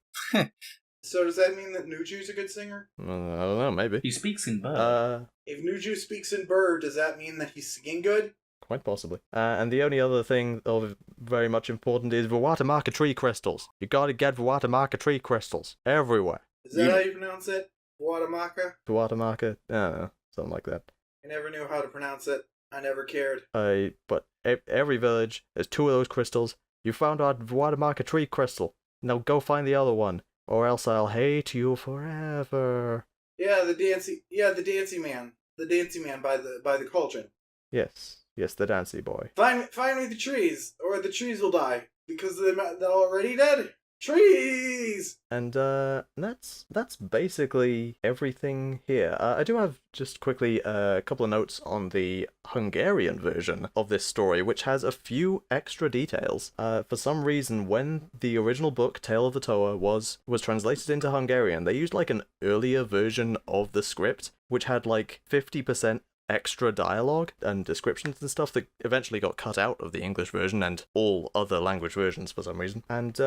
So does that mean that Nuju's a good singer? I don't know, maybe. He speaks in bird. If Nuju speaks in bird, does that mean that he's singing good? quite possibly. And the only other thing of very much important is Watamaka tree crystals. You gotta get Watamaka tree crystals everywhere. Is that how you pronounce it? Watamaka? Watamaka, I don't know, something like that. I never knew how to pronounce it. I never cared. But every village, there's 2 of those crystals. You found our Watamaka tree crystal. Now go find the other one, or else I'll hate you forever. Yeah, the dancing man. The dancing man by the cauldron. Yes, the Dancy boy. Find me the trees, or the trees will die because they're already dead. Trees. And that's basically everything here. I do have just quickly a couple of notes on the Hungarian version of this story, which has a few extra details. For some reason, when the original book Tale of the Toa was translated into Hungarian, they used like an earlier version of the script, which had like 50% extra dialogue and descriptions and stuff that eventually got cut out of the English version and all other language versions for some reason. And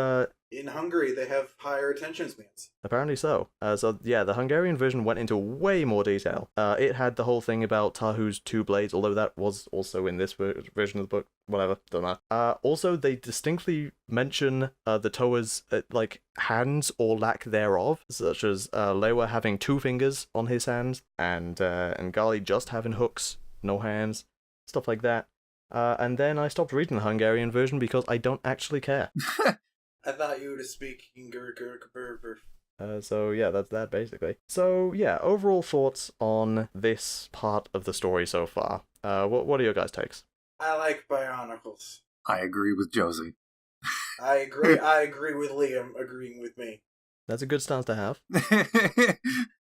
in Hungary, they have higher attention spans. Apparently so. So yeah, the Hungarian version went into way more detail. It had the whole thing about Tahu's 2 blades, although that was also in this version of the book. Whatever, don't know. Also, they distinctly mention the Toa's like hands or lack thereof, such as Lewa having 2 fingers on his hands and Gali just having hooks, no hands, stuff like that. And then I stopped reading the Hungarian version because I don't actually care. I thought you were to speak So yeah, that's that basically. So yeah, overall thoughts on this part of the story so far. What are your guys' takes? I like Bionicles. I agree with Josie. I agree with Liam agreeing with me. That's a good stance to have.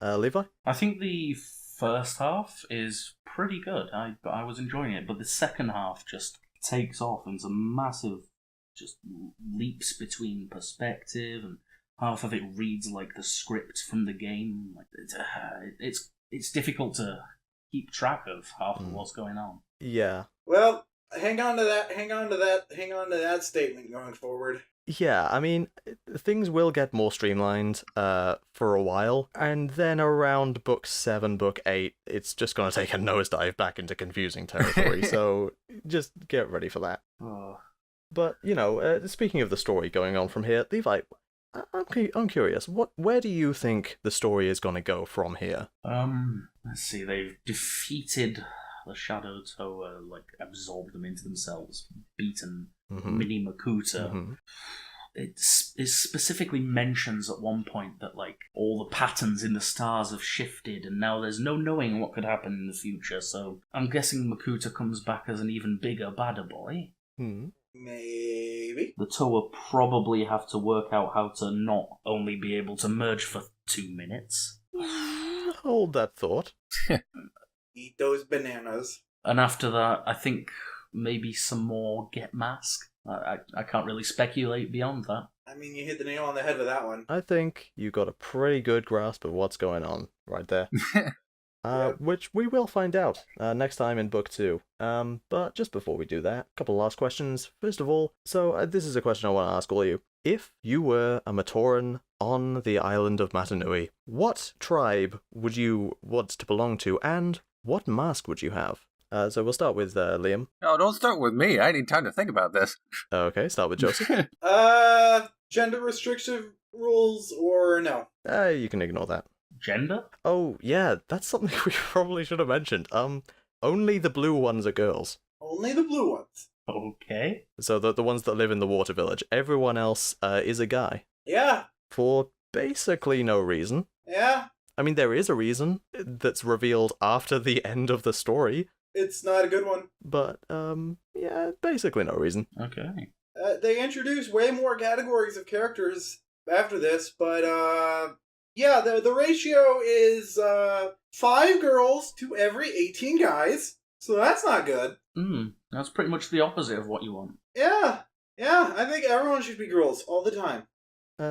Levi? I think the first half is pretty good. I was enjoying it, but the second half just takes off and some massive just leaps between perspective, and half of it reads like the script from the game. Like it's difficult to keep track of half of what's going on. Yeah. Well, hang on to that statement going forward. Yeah, I mean, things will get more streamlined for a while, and then around book 7, book 8, it's just going to take a nosedive back into confusing territory, so just get ready for that. Oh. But, you know, speaking of the story going on from here, Levi, I'm curious, where do you think the story is going to go from here? Let's see, they've defeated the Shadow Toa, like, absorbed them into themselves, beaten Mini Makuta. Mm-hmm. It specifically mentions at one point that, like, all the patterns in the stars have shifted, and now there's no knowing what could happen in the future, so I'm guessing Makuta comes back as an even bigger, badder boy. Maybe. The Toa probably have to work out how to not only be able to merge for 2 minutes. Hold that thought. Eat those bananas. And after that, I think maybe some more Get Mask. I can't really speculate beyond that. I mean, you hit the nail on the head with that one. I think you got a pretty good grasp of what's going on right there. Which we will find out next time in book 2. But just before we do that, a couple last questions. First of all, so this is a question I want to ask all of you. If you were a Matoran on the island of Matanui, what tribe would you want to belong to, and what mask would you have? So we'll start with Liam. No, don't start with me. I need time to think about this. Okay, start with Joseph. Gender restrictive rules or no? You can ignore that. Gender? Oh, yeah, that's something we probably should have mentioned. Only the blue ones are girls. Only the blue ones. Okay. So the ones that live in the water village. Everyone else is a guy. Yeah. For basically no reason. Yeah. I mean, there is a reason that's revealed after the end of the story. It's not a good one. But, yeah, basically no reason. Okay. They introduced way more categories of characters after this, but, yeah, the ratio is 5 girls to every 18 guys, so that's not good. That's pretty much the opposite of what you want. Yeah, I think everyone should be girls all the time.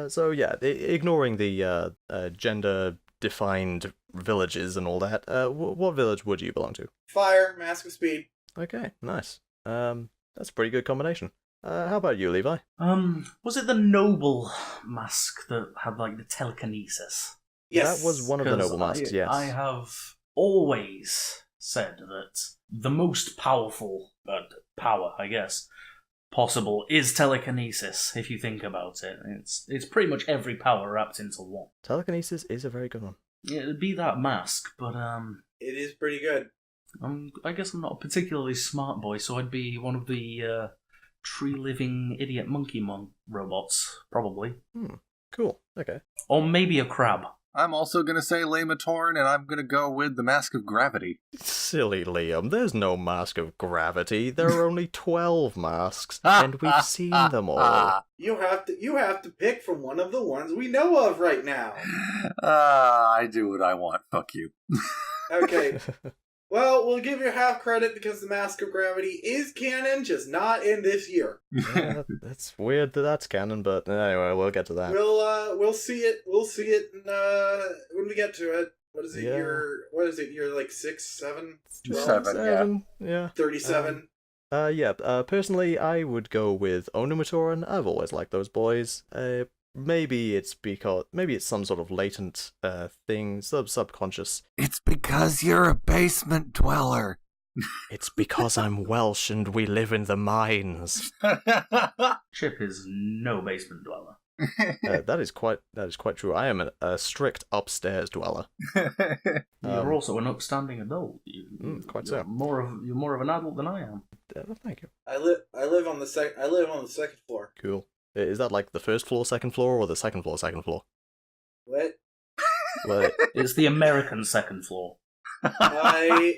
So yeah, ignoring the gender-defined villages and all that, what village would you belong to? Fire, Mask of Speed. Okay, nice. That's a pretty good combination. How about you, Levi? Was it the noble mask that had, like, the telekinesis? Yes. That was one of the noble masks, yes. I have always said that the most powerful power, I guess, possible is telekinesis, if you think about it. It's pretty much every power wrapped into one. Telekinesis is a very good one. Yeah, it'd be that mask, but It is pretty good. I guess I'm not a particularly smart boy, so I'd be one of the tree-living idiot monkey robots, probably. Cool. Okay. Or maybe a crab. I'm also going to say Lamatorn, and I'm going to go with the Mask of Gravity. Silly Liam, there's no Mask of Gravity. There are only 12 masks, and we've seen them all. You have to pick from one of the ones we know of right now. I do what I want. Fuck you. Okay. Well, we'll give you half credit because the Mask of Gravity is canon, just not in this year. Yeah, that's weird that that's canon, but anyway, we'll get to that. We'll see it. We'll see it when we get to it. What is it? Yeah. Year like 6, 7, 12? 7, yeah. 37. Personally, I would go with Onumatoran. I've always liked those boys. Maybe it's some sort of latent thing, subconscious. It's because you're a basement dweller. It's because I'm Welsh and we live in the mines. Chip is no basement dweller. That is quite true. I am a strict upstairs dweller. You're also an upstanding adult. Quite you're so. You're more of an adult than I am. Thank you. I live on the second floor. Cool. Is that like the first floor, second floor, or the second floor, second floor? What? What? It's the American second floor. You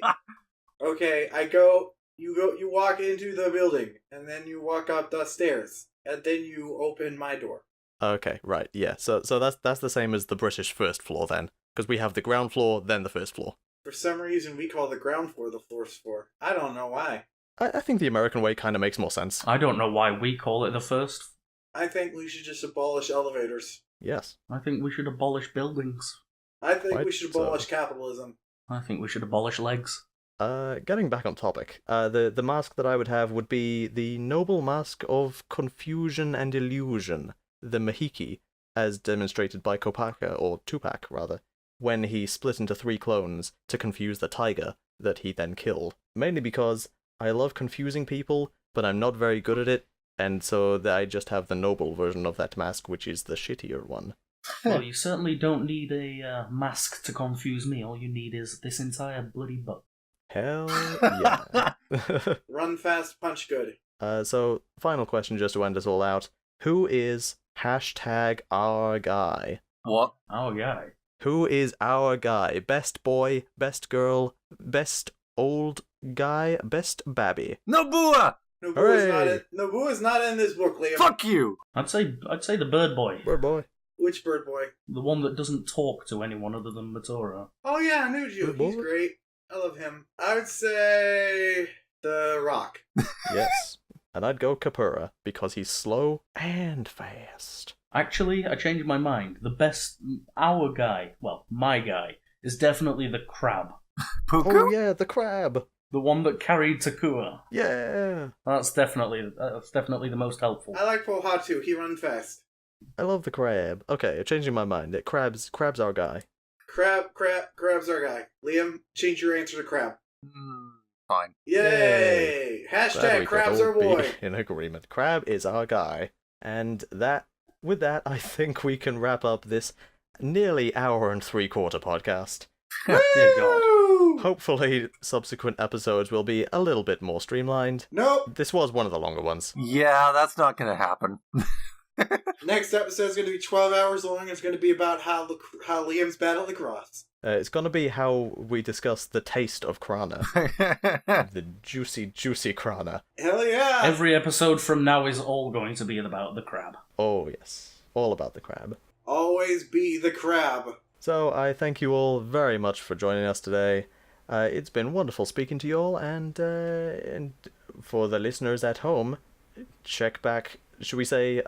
walk into the building, and then you walk up the stairs, and then you open my door. Okay, right, yeah. So that's the same as the British first floor then, because we have the ground floor, then the first floor. For some reason, we call the ground floor the first floor. I don't know why. I think the American way kind of makes more sense. I don't know why we call it the first. I think we should just abolish elevators. Yes. I think we should abolish buildings. I think Right, we should abolish capitalism. I think we should abolish legs. Getting back on topic, the mask that I would have would be the noble mask of confusion and illusion, the Mahiki, as demonstrated by Kopaka, or Tupac rather, when he split into 3 clones to confuse the tiger that he then killed. Mainly because I love confusing people, but I'm not very good at it, and so I just have the noble version of that mask, which is the shittier one. Well, you certainly don't need a mask to confuse me. All you need is this entire bloody book. Hell yeah. Run fast, punch good. So, final question just to end us all out. Who is #our guy? What? Our guy. Who is our guy? Best boy, best girl, best old guy, best babby? Nobua! Nobu is not in this book, Liam. Fuck you! I'd say the bird boy. Bird boy. Which bird boy? The one that doesn't talk to anyone other than Matora. Oh yeah, Nuju. Bird He's boy? great. I love him. I would say the Rock. Yes. And I'd go Kapura, because he's slow and fast. Actually, I changed my mind. Our guy, well, my guy, is definitely the crab. Puku? Oh yeah, the crab! The one that carried Takua. Yeah! That's definitely the most helpful. I like Pohatu. He runs fast. I love the crab. Okay, changing my mind. Crab's our guy. Crab's our guy. Liam, change your answer to crab. Fine. Yay! Glad we could Crab's all our boy. be in agreement. Crab is our guy. And with that, I think we can wrap up this nearly hour and 3/4 podcast. Dear God. Woo! Hopefully, subsequent episodes will be a little bit more streamlined. Nope. This was one of the longer ones. Yeah, that's not gonna happen. Next episode is going to be 12 hours long. It's going to be about how Liam's bad at lacrosse. It's going to be how we discuss the taste of Krana. The juicy, juicy Krana. Hell yeah! Every episode from now is all going to be about the crab. Oh, yes. All about the crab. Always be the crab. So, I thank you all very much for joining us today. It's been wonderful speaking to you all, and for the listeners at home, check back. Should we say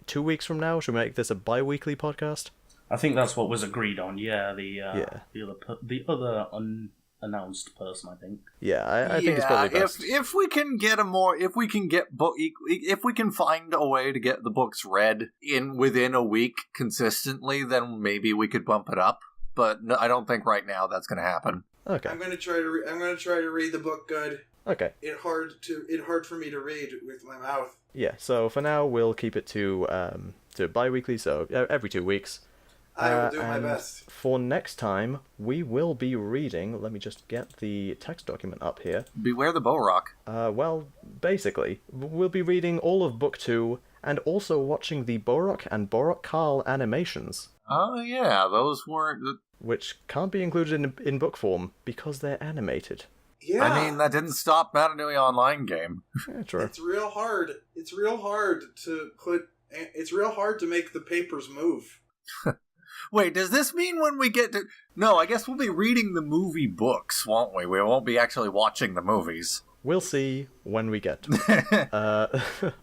2 weeks from now? Should we make this a bi-weekly podcast? I think that's what was agreed on. Yeah, the other unannounced person. I think. Yeah, I think it's probably best. If we can find a way to get the books read within a week consistently, then maybe we could bump it up. But no, I don't think right now that's going to happen. Okay. I'm gonna try to read the book good. Okay. It hard for me to read with my mouth. Yeah. So for now, we'll keep it to biweekly. So every 2 weeks. I will do my and best. For next time, we will be reading. Let me just get the text document up here. Beware the Borak. Well, basically, we'll be reading all of Book 2 and also watching the Borok and Borok Carl animations. Oh, yeah, those weren't... Which can't be included in book form because they're animated. Yeah. I mean, that didn't stop Matanui Online game. Yeah, true. It's real hard. It's real hard to make the papers move. Wait, does this mean when we get to... No, I guess we'll be reading the movie books, won't we? We won't be actually watching the movies. We'll see when we get to it.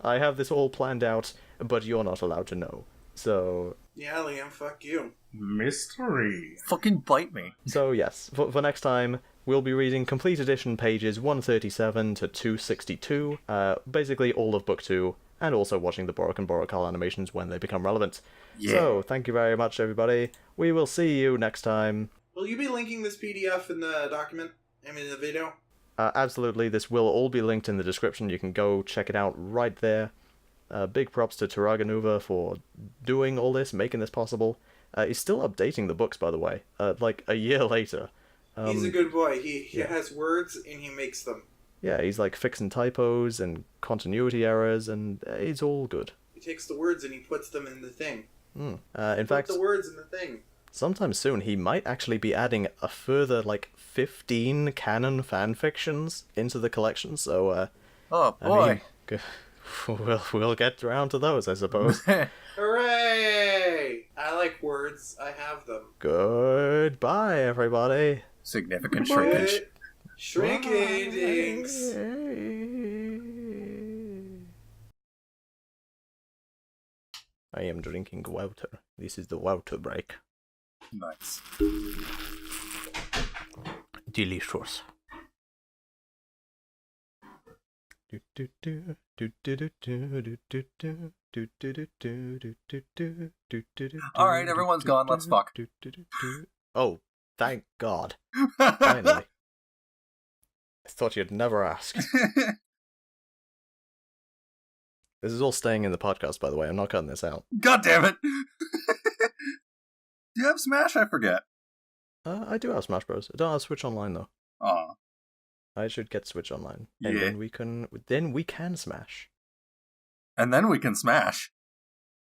I have this all planned out, but you're not allowed to know. So... Yeah, Liam, fuck you. Mystery. Fucking bite me. So yes, for next time, we'll be reading Complete Edition pages 137 to 262, basically all of Book 2, and also watching the Borok and Borokal animations when they become relevant. Yeah. So, thank you very much, everybody. We will see you next time. Will you be linking this PDF in the document? I mean, in the video? Absolutely, this will all be linked in the description. You can go check it out right there. Big props to TuragaNuva for doing all this, making this possible. He's still updating the books, by the way, like a year later. He's a good boy. He has words and he makes them. Yeah, he's like fixing typos and continuity errors, and it's all good. He takes the words and he puts them in the thing. In fact, the words in the thing. Sometime soon he might actually be adding a further, 15 canon fanfictions into the collection, so, Oh, boy. I mean, we'll get around to those, I suppose. Hooray! I like words. I have them. Goodbye, everybody. Significant shrinkage. Shrinkage. I am drinking water. This is the water break. Nice. Delicious. Alright, everyone's gone, let's fuck. Oh, thank God. Finally. I thought you'd never ask. This is all staying in the podcast, by the way. I'm not cutting this out. God damn it! Do you have Smash? I forget. I do have Smash Bros. I don't have Switch Online, though. Aw. I should get Switch Online. Yeah. And then we can Smash. And then we can Smash.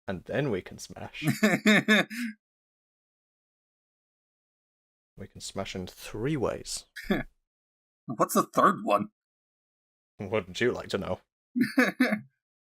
And then we can Smash. We can Smash in 3 ways. What's the third one? Wouldn't you like to know?